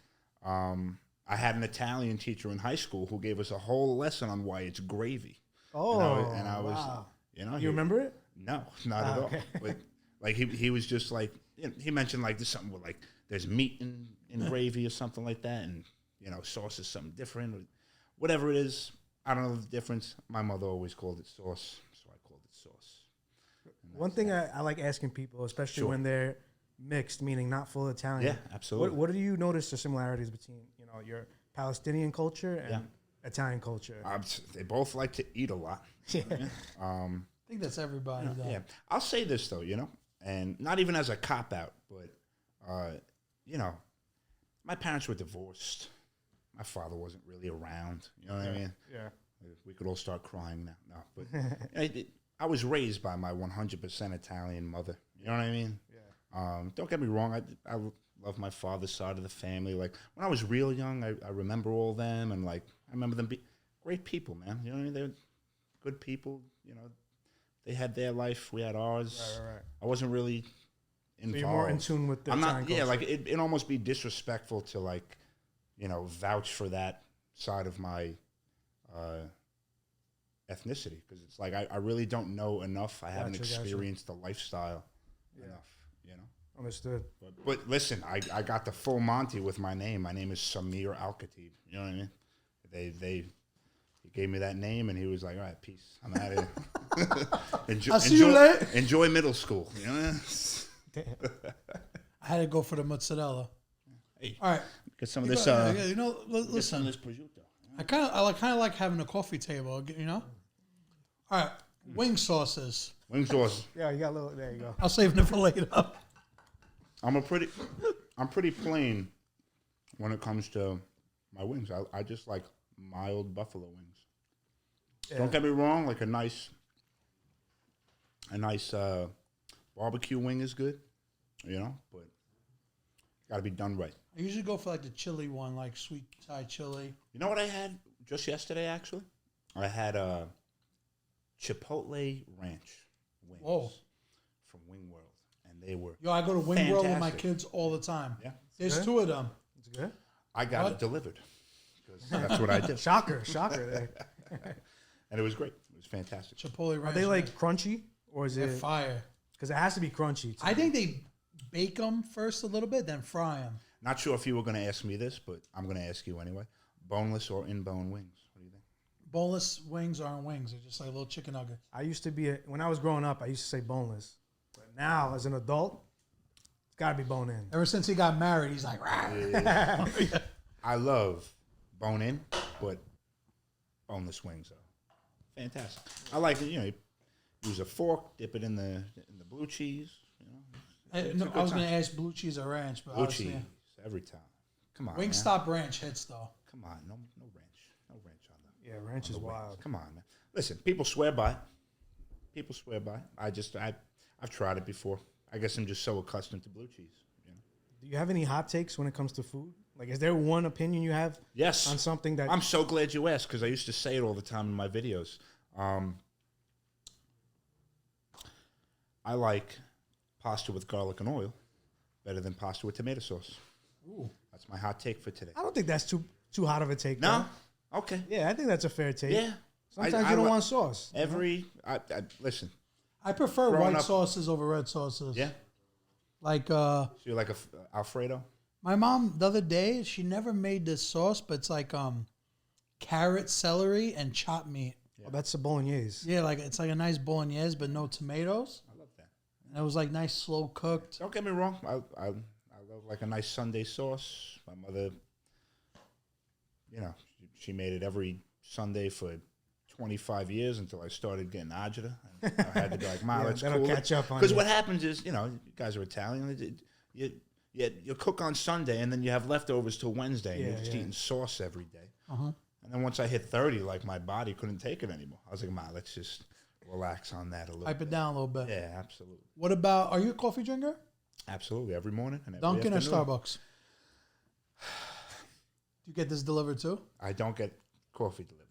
I had an Italian teacher in high school who gave us a whole lesson on why it's gravy. Oh, and I was, wow. you know, You remember it? No, not at all. But like he was just like, he mentioned like there's something with like there's meat in gravy or something like that, and you know, sauce is something different, or whatever it is. I don't know the difference. My mother always called it sauce, so I called it sauce. One thing I like asking people, especially when they're mixed, meaning not full Italian. Yeah, absolutely. What do you notice the similarities between your Palestinian culture and Italian culture? They both like to eat a lot. Yeah. I think that's everybody, though. Yeah, I'll say this though, you know, and not even as a cop out, but you know, my parents were divorced. My father wasn't really around. You know what I mean? Yeah. We could all start crying now. No, but I was raised by my 100% Italian mother. You know what I mean? Yeah. Don't get me wrong. I love my father's side of the family. Like when I was real young, I remember all them, and like I remember them be great people, man. You know what I mean? They're good people. You know, they had their life, we had ours. Right. I wasn't really involved. So you're more in tune with the Italian culture. Yeah, like it almost be disrespectful to like, you know, vouch for that side of my ethnicity, because it's like I really don't know enough. I haven't experienced the lifestyle enough, you know. Understood. But listen, I got the full Monty with my name. My name is Samir Alkhatib. You know what I mean? He gave me that name, and he was like, "All right, peace. I'm out of here. I'll see you later." Enjoy middle school." You know. I had to go for the mozzarella. Hey, all right, get some of this. You know, listen. Get some of this prosciutto. I kind of like having a coffee table. You know. All right, wing sauces. Wing sauce. Yeah, you got a little. There you go. I'll save them for later. I'm pretty plain when it comes to my wings. I just like mild buffalo wings. Yeah. Don't get me wrong, like a nice barbecue wing is good, you know, but got to be done right. I usually go for like the chili one, like sweet Thai chili. You know what I had just yesterday? Actually, I had Chipotle Ranch wings Whoa. from Wing World, and they were Yo, I go to Wing World with my fantastic. kids all the time. Yeah. There's Good? 2 of them. It's good. I got What? it delivered because that's what I did, Shocker there. and it was great. It was fantastic. Chipotle Are ranch. they like crunchy or is They're it? fire. Because it has to be crunchy. I think they bake them first a little bit, then fry them. Not sure if you were going to ask me this, but I'm going to ask you anyway. Boneless or in-bone wings? What do you think? Boneless wings aren't wings. They're just like little chicken nuggets. I used to be when I was growing up. I used to say boneless, but now as an adult, it's got to be bone in. Ever since he got married, he's like, rah. I love bone-in, but boneless wings are fantastic. I like it. Use a fork, dip it in the blue cheese. It's a good I was time. going to ask blue cheese or ranch, but Blue obviously, cheese every time. Come on, Wingstop ranch hits though. Man. Come on, no ranch on them. Yeah, ranch is on the wings. wild. Come on, man. Listen, people swear by. I've tried it before. I guess I'm just so accustomed to blue cheese. Do you have any hot takes when it comes to food? Like, is there one opinion you have Yes. on something that I'm so glad you asked because I used to say it all the time in my videos. I like pasta with garlic and oil better than pasta with tomato sauce. Ooh. That's my hot take for today. I don't think that's too hot of a take. No? though. Okay. Yeah, I think that's a fair take. Yeah. Sometimes you don't want sauce. Listen. I prefer Growing white up- sauces over red sauces. Yeah. Like So you like a Alfredo? my mom the other day, she never made this sauce, but it's like carrot, celery, and chopped meat. Oh, that's the bolognese. Yeah, like it's like a nice bolognese, but no tomatoes. I love that. And it was like nice, slow cooked. Don't get me wrong. I love like a nice Sunday sauce. My mother, she made it every Sunday for 25 years until I started getting agita. And I had to be like, Ma, Yeah, let's that'll cool catch up on Because you. what happens is, you guys are Italian. You cook on Sunday and then you have leftovers till Wednesday. And Yeah, you're just yeah. eating sauce every day. Uh-huh. And then once I hit 30, like my body couldn't take it anymore. I was like, Ma, let's just relax on that a little Pipe bit. it down a little bit. Yeah, absolutely. What about, are you a coffee drinker? Absolutely. Every morning and every Dunkin' or afternoon. Starbucks? Do you get this delivered too? I don't get coffee delivered.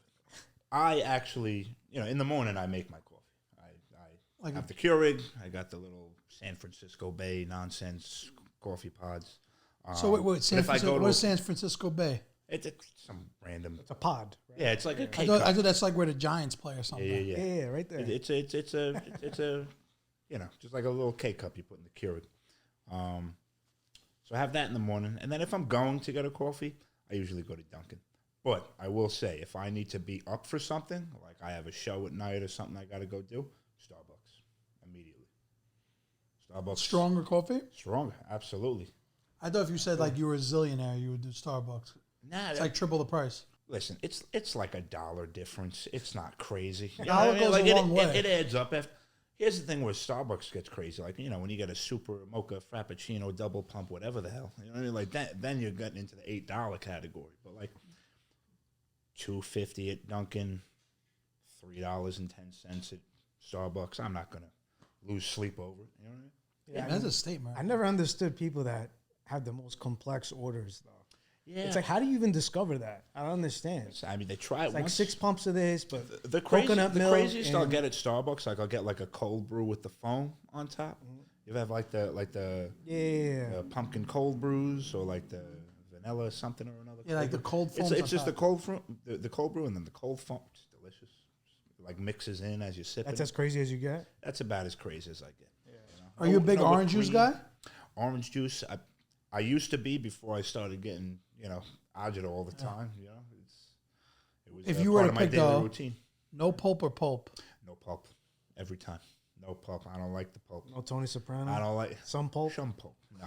I actually, in the morning I make my coffee. I Like have the Keurig. I got the little San Francisco Bay nonsense coffee pods. So wait, San if I Francisco, go to what's San Francisco Bay? it's some random. It's a pod. Right? Yeah, it's like a I K thought cup. that's like where the Giants play or something. Yeah. right there. It's a just like a little K cup you put in the Keurig. So I have that in the morning, and then if I'm going to get a coffee, I usually go to Dunkin'. But I will say, if I need to be up for something, like I have a show at night or something I got to go do, Starbucks immediately. Starbucks Stronger coffee? stronger, absolutely. I thought if you said like you were a zillionaire, you would do Starbucks. Nah, It's like triple the price. listen, it's like $1 difference. It's not crazy. You Dollar what I mean? goes Like a long way. it adds up. Here's the thing where Starbucks gets crazy. Like, when you get a super mocha frappuccino double pump, whatever the hell, you know what I mean? Like that, then you're getting into the $8 category. But like $2.50 at Dunkin', $3.10 at Starbucks. I'm not gonna lose sleep over it. You know what I mean? Yeah, That's a statement. I never understood people that have the most complex orders, though. Yeah. It's like, how do you even discover that? I don't understand. I mean, they try it It's like once. 6 pumps of this, but The coconut milk craziest I'll and- get at Starbucks, like I'll get like a cold brew with the foam on top. You ever have like the yeah. pumpkin cold brews or like the vanilla something or another. Yeah, like the cold foam. It's just the cold brew and then the cold foam. It's delicious. It like mixes in as you sip That's it. as crazy as you get. That's about as crazy as I get. Are you a big No orange whipped juice cream. guy? Orange juice. I used to be before I started getting agita all the time. It was If you were part to of my pick daily though- routine. No pulp or pulp. No pulp. Every time. No pulp. I don't like the pulp. No Tony Soprano. I don't like Some pulp. some pulp. No,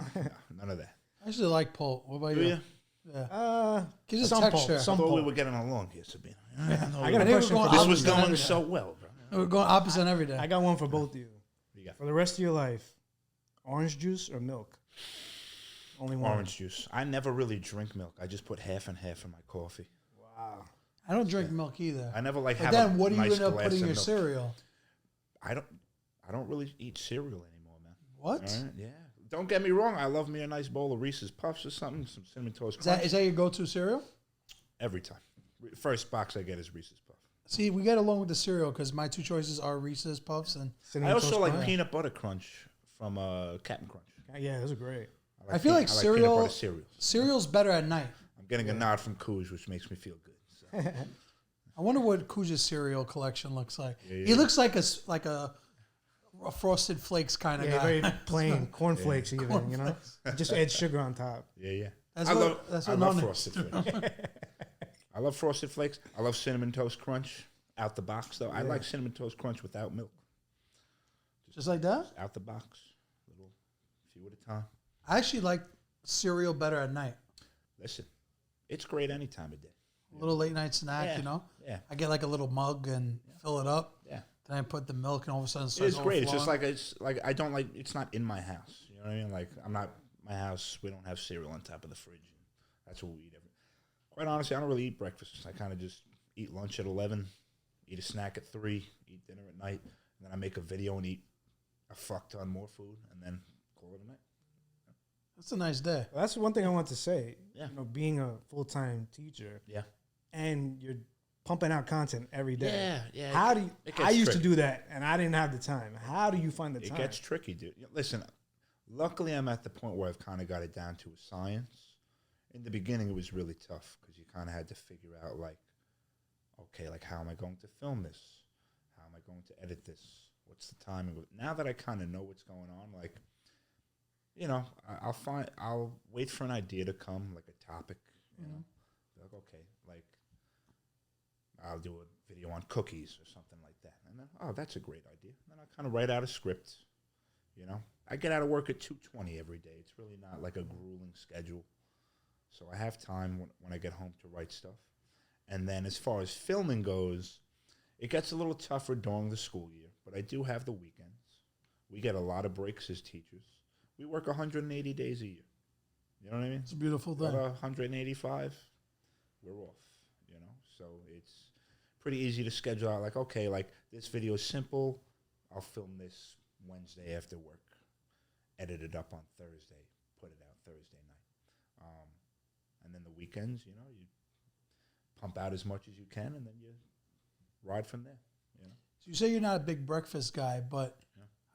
none of that. I actually like pulp. What about Do you? you? Yeah. Gives it some texture. pulp. Some I thought we pulp. were getting along here, Sabino. I got a I think we're question going for This both was of you. going so well, bro. We're going opposite every day. I got one for both of you. What do you got? For the rest of your life, orange juice or milk? Only one. Orange juice. I never really drink milk. I just put half and half in my coffee. Wow. I don't drink milk either. I never like But have then a what do you nice end up glass putting in of your milk. cereal? I don't really eat cereal anymore, man. What? All right? Yeah. Don't get me wrong. I love me a nice bowl of Reese's Puffs or something, some Cinnamon Toast Is Crunch. that your go-to cereal? Every time. First box I get is Reese's Puff. See, we get along with the cereal because my 2 choices are Reese's Puffs and. I also like peanut butter crunch from Captain Crunch. Yeah, those are great. I feel like cereal. Cereals. Cereal's better at night. I'm getting a nod from Coos, which makes me feel good. So. I wonder what Cooj's cereal collection looks like. Yeah. He looks like a Frosted Flakes kind of guy. Very plain cornflakes, even you know, just add sugar on top. Yeah. I love Frosted Flakes. I love Frosted Flakes. I love Cinnamon Toast Crunch out the box, though. I like Cinnamon Toast Crunch without milk. Just like that? Just out the box. Little few at a time. I actually like cereal better at night. Listen, it's great any time of day. A little late night snack, you know? Yeah. I get like a little mug and fill it up. Yeah. Then I put the milk and all of a sudden it It's great. It's just like I don't like. It's not in my house. You know what I mean? Like I'm not my house. We don't have cereal on top of the fridge. That's what we eat. Quite honestly, I don't really eat breakfast. I kind of just eat lunch at 11, eat a snack at 3, eat dinner at night, and then I make a video and eat a fuck ton more food, and then call it a night. That's a nice day. Well, that's one thing I want to say. Yeah. You know, being a full-time teacher. Yeah. And you're pumping out content every day. Yeah. How do you? I used to do that, and I didn't have the time. How do you find the time? It gets tricky, dude. Listen, luckily I'm at the point where I've kind of got it down to a science. In the beginning, it was really tough because you kind of had to figure out, like, okay, like, how am I going to film this? How am I going to edit this? What's the timing? Now that I kind of know what's going on, like, you know, I'll wait for an idea to come, like a topic, you know, like, okay, like, I'll do a video on cookies or something like that. And then, oh, that's a great idea. And then I'll kind of write out a script, you know. I get out of work at 2:20 every day. It's really not like a grueling schedule. So I have time when I get home to write stuff. And then as far as filming goes, it gets a little tougher during the school year. But I do have the weekends. We get a lot of breaks as teachers. We work 180 days a year. You know what I mean? It's a beautiful thing. About 185, we're off, you know? So it's pretty easy to schedule out. Like, okay, like this video is simple. I'll film this Wednesday after work. Edit it up on Thursday. Put it out Thursday night. And then the weekends, you know, you pump out as much as you can, and then you ride from there, you know? So you say you're not a big breakfast guy, but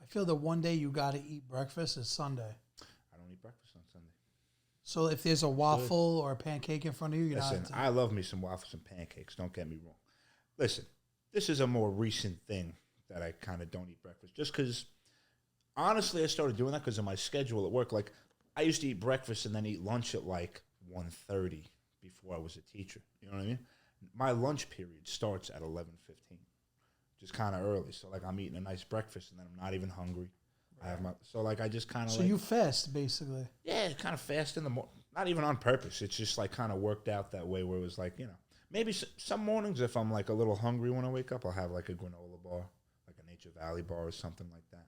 I feel that one day you got to eat breakfast is Sunday. I don't eat breakfast on Sunday. So if there's a waffle or a pancake in front of you, you're Listen, not. I love me some waffles and pancakes, don't get me wrong. Listen, this is a more recent thing that I kind of don't eat breakfast, just because, honestly, I started doing that because of my schedule at work. Like, I used to eat breakfast and then eat lunch at, like, 1:30 before I was a teacher. You know what I mean? My lunch period starts at 11:15, just kind of early. So like I'm eating a nice breakfast and then I'm not even hungry. Right. I have I just kind of. So you fast basically. Yeah, kind of fast in the morning. Not even on purpose. It's just like kind of worked out that way where it was like, you know, maybe some mornings if I'm like a little hungry when I wake up, I'll have like a granola bar, like a Nature Valley bar or something like that.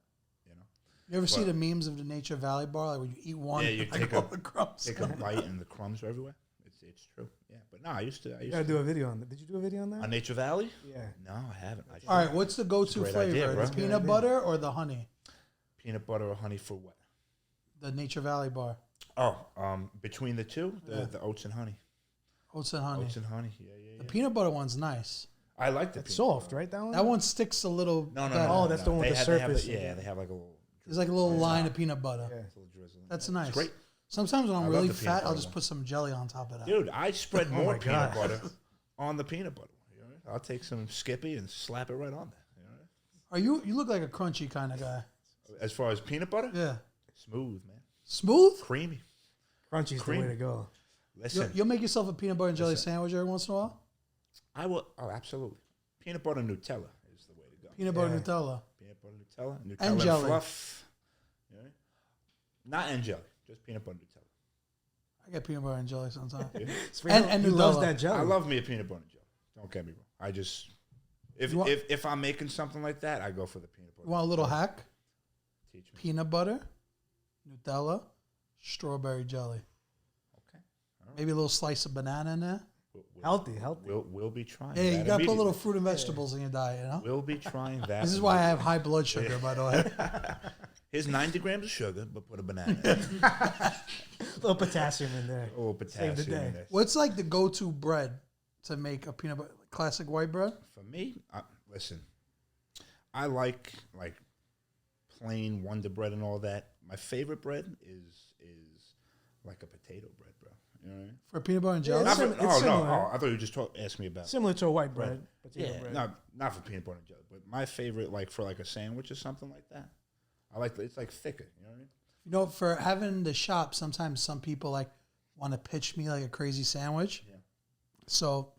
You ever see the memes of the Nature Valley bar? Like when you eat one, you take all the crumbs. Take a bite and the crumbs are everywhere. It's true. Yeah, but no, I used to. You gotta do a video on that. Did you do a video on that? On Nature Valley? Yeah. No, I haven't. All right, what's the go-to flavor? Idea, the peanut butter or the honey? Peanut butter or honey for what? The Nature Valley bar. Oh, between the two, the oats and honey. Oats and honey. Oats and honey. Yeah. The peanut butter one's nice. I like the It's soft, right? That one. That one sticks a little. No. Oh, that's the one with the surface. They have like a little. There's like a little line of peanut butter. Yeah. It's a little drizzle. That's nice. It's great. Sometimes when I'm really the peanut fat, I'll butter just one. put some jelly on top of that. Dude, I spread more my peanut God. butter on the peanut butter. You know? I'll take some Skippy and slap it right on there. You know? You look like a crunchy kind of guy. As far as peanut butter, Yeah. smooth, man, Smooth? creamy. Crunchy's the way to go. Listen, You'll make yourself a peanut butter and jelly sandwich every once in a while? I will. Oh, absolutely. Peanut butter Nutella is the way to go. Peanut butter Nutella. Peanut butter Nutella, And and jelly. fluff. You know? Not and jelly, just peanut butter Nutella. I get peanut butter and jelly sometimes. And he loves Nutella. that jelly. I love me a peanut butter and jelly. Don't get me wrong. I just if I'm making something like that, I go for the peanut butter. You want a little hack? Teach me. Peanut butter, Nutella, strawberry jelly. Okay. Maybe a little slice of banana in there. Healthy. We'll be trying. Hey, that you got to put a little immediately. fruit and vegetables in your diet, you know? We'll be trying that. This is why I have high blood sugar, by the way. Here's 90 grams of sugar, but put a banana in it. A little potassium in there. A little potassium Save the day. in there. What's like the go-to bread to make a peanut butter? Classic white bread? For me, listen, I like plain Wonder Bread and all that. My favorite bread is like a potato bread, bro. You know what I mean? For peanut butter and jelly? It's No, similar. I thought you just asked me about. Similar to a white bread. Yeah, Bread. no, not for peanut butter and jelly, but my favorite, like for like a sandwich or something like that. I like it's like thicker. You know what I mean? You know, for having the shop, sometimes some people like want to pitch me like a crazy sandwich. Yeah. So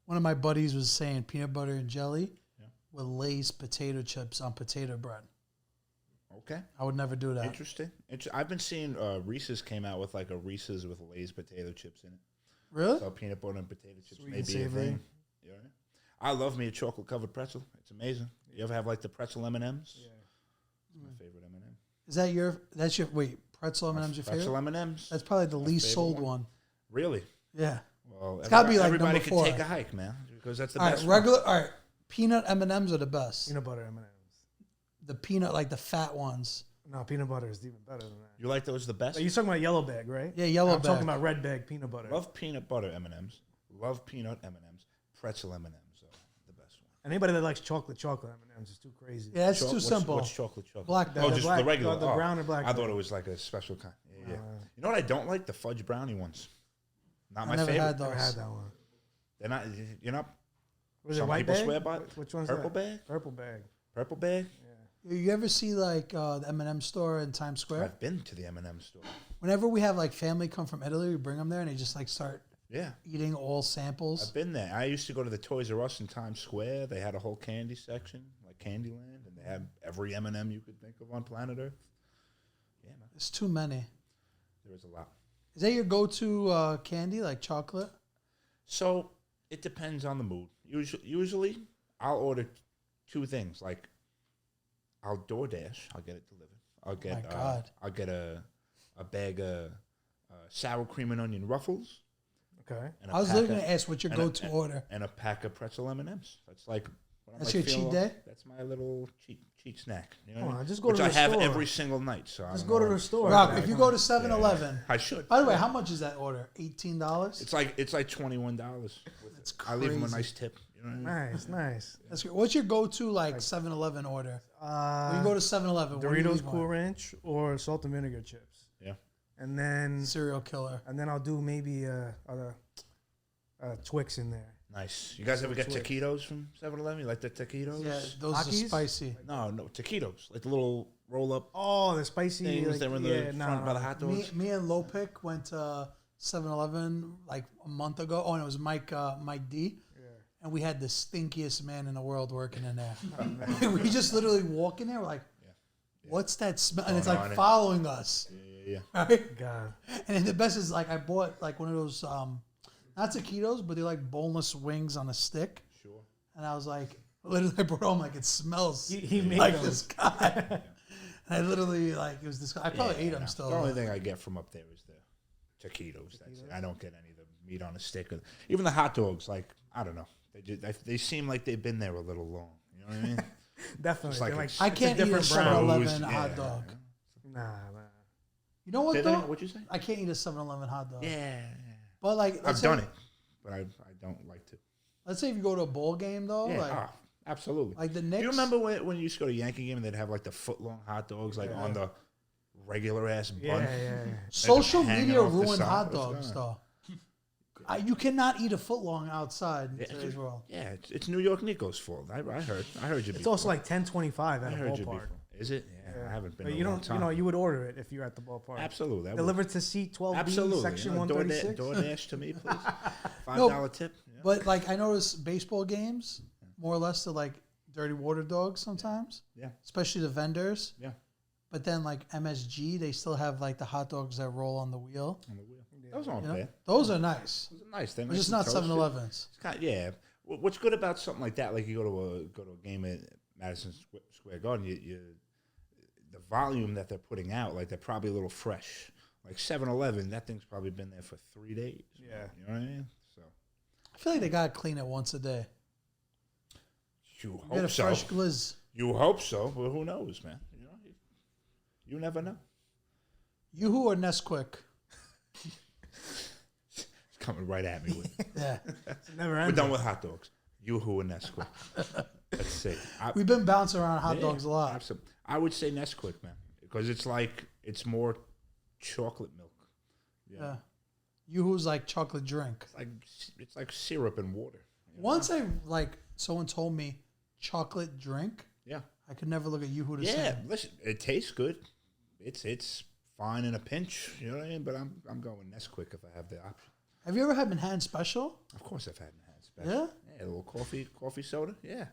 one of my buddies was saying peanut butter and jelly with Lay's potato chips on potato bread. Okay. I would never do that. Interesting. I've been seeing Reese's came out with like a Reese's with Lay's potato chips in it. Really? So peanut butter and potato chips Sweet may and be a savory. thing. You know what I mean? I love me a chocolate covered pretzel. It's amazing. You ever have like the pretzel M&Ms? Yeah. It's my favorite M&M. Is that your pretzel M&M's your favorite? Pretzel M&Ms. That's probably the least sold one. Really? Yeah. Well, it's got to be like everybody number 4. can take a hike, man, because that's the all best. right, regular. All right, peanut M&Ms are the best. Peanut butter M&Ms. The peanut, like the fat ones. No, peanut butter is even better than that. You like those the best? You're talking about yellow bag, right? Yeah, yellow I'm bag. talking about red bag peanut butter. Love peanut butter M&Ms. Love peanut M&Ms. Pretzel M&Ms are the best one. Anybody that likes chocolate M&Ms is too crazy. Yeah, that's too simple. What's chocolate? Black. Oh, just black, the regular. the brown and black. I thought it was like a special kind. Yeah. You know what I don't like? The fudge brownie ones. Not my never favorite. had those. Never had that one. They're not. You're not. Was it Some white people bag? swear by it. Which one's Purple that? bag. Purple bag. Purple bag. You ever see like the M&M store in Times Square? I've been to the M&M store. Whenever we have like family come from Italy, we bring them there and they just like start Yeah. eating all samples. I've been there. I used to go to the Toys R Us in Times Square. They had a whole candy section, like Candyland, and they had every M&M you could think of on planet Earth. Yeah, man. There's too many. There was a lot. Is that your go-to candy, like chocolate? So it depends on the mood. Usually, I'll order 2 things. Like, I'll DoorDash. I'll get it delivered. I'll get a bag of sour cream and onion ruffles. Okay. And I was literally going to ask what your go-to order. And a pack of pretzel M&Ms. That's like. That's your cheat day? That's my little cheat snack. You know Come what I mean? on, just go Which to the I have store. every single night. So Just go to the store. Rock, man. if you go to 7-Eleven. I should. By the way, how much is that order? $18? It's like $21. That's I leave them a crazy. nice tip. You know what I mean? Nice. That's good. What's your go-to like 7-Eleven order? When you go to 7-Eleven, Doritos Cool Ranch or salt and vinegar chips. Yeah. And then Serial killer. And then I'll do maybe Twix in there. Nice. You guys ever get taquitos from 7-Eleven? You like the taquitos? Yeah, those Takis? are spicy. No, taquitos. Like the little roll-up Oh, the spicy things like, that were in the front by the hot dogs. Me and Lopik went to 7-Eleven like a month ago. Oh, and it was Mike D. Yeah. And we had the stinkiest man in the world working in there. We just literally walk in there, we're like, what's that smell? And it's like following us. Yeah. Right? God. And then the best is like I bought like one of those not taquitos, but they're like boneless wings on a stick. Sure. And I was like, literally I brought home like it smells He made like those. this guy. And I literally like it was this. I probably ate them still. The only thing I get from up there is the taquitos. That's it. I don't get any of the meat on a stick. Even the hot dogs, like I don't know. They seem like they've been there a little long. You know what I mean? Definitely. Like I can't eat a different brand. 7-Eleven hot dog. Nah. You know what Say though? that, what'd you say? I can't eat a 7-Eleven hot dog. Yeah. But like I've done it, but I don't like to. Let's say if you go to a bowl game though, Yeah, like absolutely. like the Knicks. Do you remember when you used to go to a Yankee game and they'd have like the foot-long hot dogs like on the regular ass bun? Yeah. Social hanging media off the ruined side. hot What's dogs going though. You cannot eat a foot long outside in today's world. Yeah, it's New York Nico's fault. I heard you. It's also like $10.25 at a heard you ballpark. before. Is it? Yeah, I haven't been. But in you a long don't. time. You would order it if you're at the ballpark. Absolutely. Delivered to seat 12B, Absolutely. section You know, 136. DoorDash to me, please. $5 No, tip. Yeah. But like I notice baseball games more or less they're like dirty water dogs sometimes. Yeah. Especially the vendors. Yeah. But then like MSG, they still have like the hot dogs that roll on the wheel. On the wheel. Those aren't You know? bad. Those are nice. Those are nice. They're But nice just and not toasted. 7-Elevens. It's kind of, yeah. What's good about something like that? Like you go to a game at Madison Square Garden. You the volume that they're putting out, like they're probably a little fresh. Like 7-Eleven, that thing's probably been there for 3 days. Yeah. You know what I mean? So I feel like they gotta clean it once a day. you Get a hope so. fresh glizz. You hope so, but who knows, man? You never know. Yoo-hoo or Nesquik? It's coming right at me with. Yeah. We're done with hot dogs. Yoo-hoo and Nesquik. Let's see. We've been bouncing around hot dogs a lot. Absolutely. I would say Nesquik, man, because it's more chocolate milk. Yeah. Yoo-hoo's like chocolate drink. It's like syrup and water. Once someone told me chocolate drink. Yeah. I could never look at Yoo-hoo the same. Yeah, listen, it tastes good. It's fine in a pinch, you know what I mean? But I'm going Nesquik if I have the option. Have you ever had Manhattan Special? Of course I've had Manhattan Special. Yeah? Yeah, a little coffee soda. Yeah.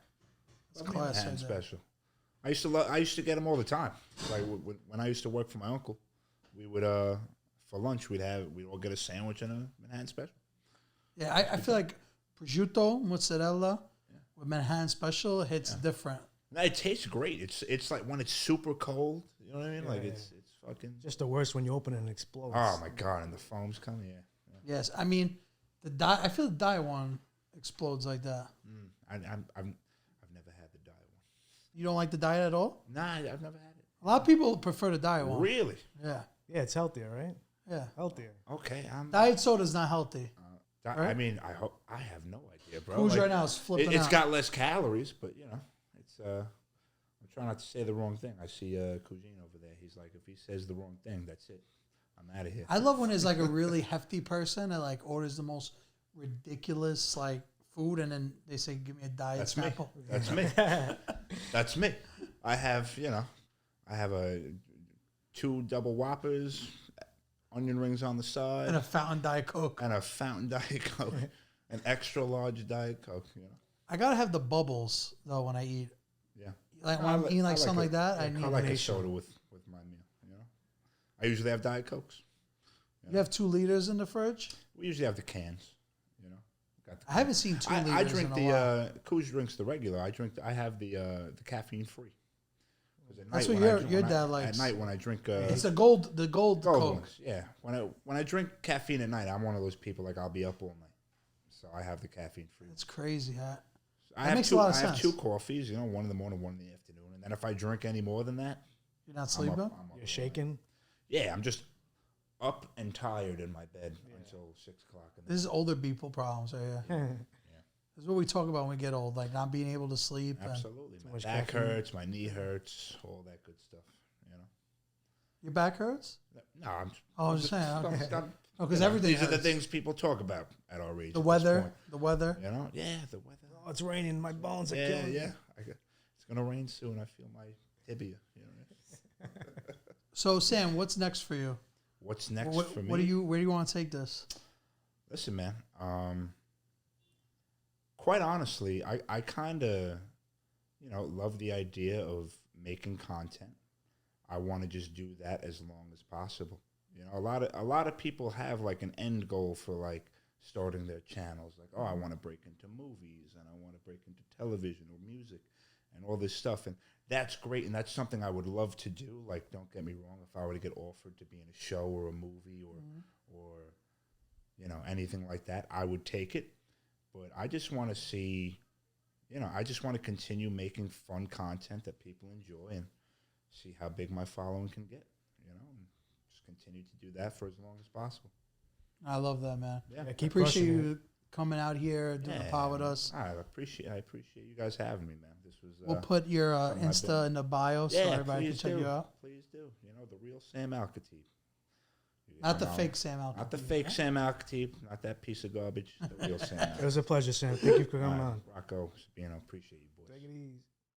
It's class Manhattan right there. Special. I used to get them all the time. Like when I used to work for my uncle, we would for lunch we'd all get a sandwich and a Manhattan Special. Yeah, I feel like prosciutto, mozzarella with Manhattan Special hits different. No, it tastes great. It's like when it's super cold. You know what I mean? Like it's fucking. Just the worst when you open it and it explodes. Oh my god! And the foams come. Yeah. Yes, I mean I feel the diet one explodes like that. I've never had the diet one. You don't like the diet at all? Nah, I've never had it. A lot of people prefer the diet one. Really? Yeah. Yeah, it's healthier, right? Yeah. Healthier. Okay. Diet soda's not healthy. I Right? mean, I have no idea, bro. Who's right now is flipping It's out. got less calories, but you know, it's. I'm trying not to say the wrong thing. I see Cousine over there. He's like, if he says the wrong thing, that's it. I'm out of here. I love when it's like a really hefty person that like orders the most ridiculous like food, and then they say, "Give me a diet That's me. Snapple." That's me. That's me. I have, a 2 double Whoppers, onion rings on the side, And a fountain Diet Coke. and a fountain Diet Coke, an extra large Diet Coke. You know. I gotta have the bubbles though when I eat. Yeah. Like when I'm eating like something like that, I need I like a a soda with my meal. You know. I usually have Diet Cokes. You have 2 liters in the fridge? We usually have the cans. You know. Got the I haven't seen 2 liters I drink in a while. Kuz drinks the regular. I have the caffeine free. That's what your dad likes. At night when I drink, It's the gold gold Coke. ones, yeah. When I drink caffeine at night, I'm one of those people like I'll be up all night, so I have the caffeine free. It's crazy, huh? I makes a lot of I have sense. 2 coffees, one in the morning, one in the afternoon, and then if I drink any more than that, You're not sleeping? I'm up You're shaking. Yeah, I'm just up and tired in my bed until 6 o'clock. This is older people problems right here. This is what we talk about when we get old, like not being able to sleep. Absolutely, my much back caffeine. hurts, my knee hurts, all that good stuff. Your back hurts? No, I'm just saying. Okay. I'm- Oh, because you know, everything these are the hurts. things people talk about at our age. The at this weather, point. the weather. You know, yeah, the weather. Oh, it's raining. My bones are Yeah, killing me. yeah. It's gonna rain soon. I feel my tibia. You know. So Sam, what's next for you? What's next What, for me? where do you want to take this? Listen, man. Quite honestly, I kind of, love the idea of making content. I want to just do that as long as possible. A lot of people have like an end goal for like starting their channels. Like, oh, I want to break into movies and I want to break into television or music and all this stuff. And that's great. And that's something I would love to do. Like, don't get me wrong. If I were to get offered to be in a show or a movie or anything like that, I would take it. But I just want to see, I just want to continue making fun content that people enjoy and see how big my following can get, and just continue to do that for as long as possible. I love that, man. Yeah, keep Appreciate crushing you coming out here, doing the pod with us. I appreciate you guys having me, man. This was. We'll put your something I've Insta been- in the bio so everybody can check you out. Please do. The real Sam Alkhatib. Not the fake Sam Alkhatib. Not the fake Sam Alkhatib. Not that piece of garbage. The real Sam. It was a pleasure, Sam. Thank you for All coming right, on. Rocco, Sabino, appreciate you, boys. Take it easy.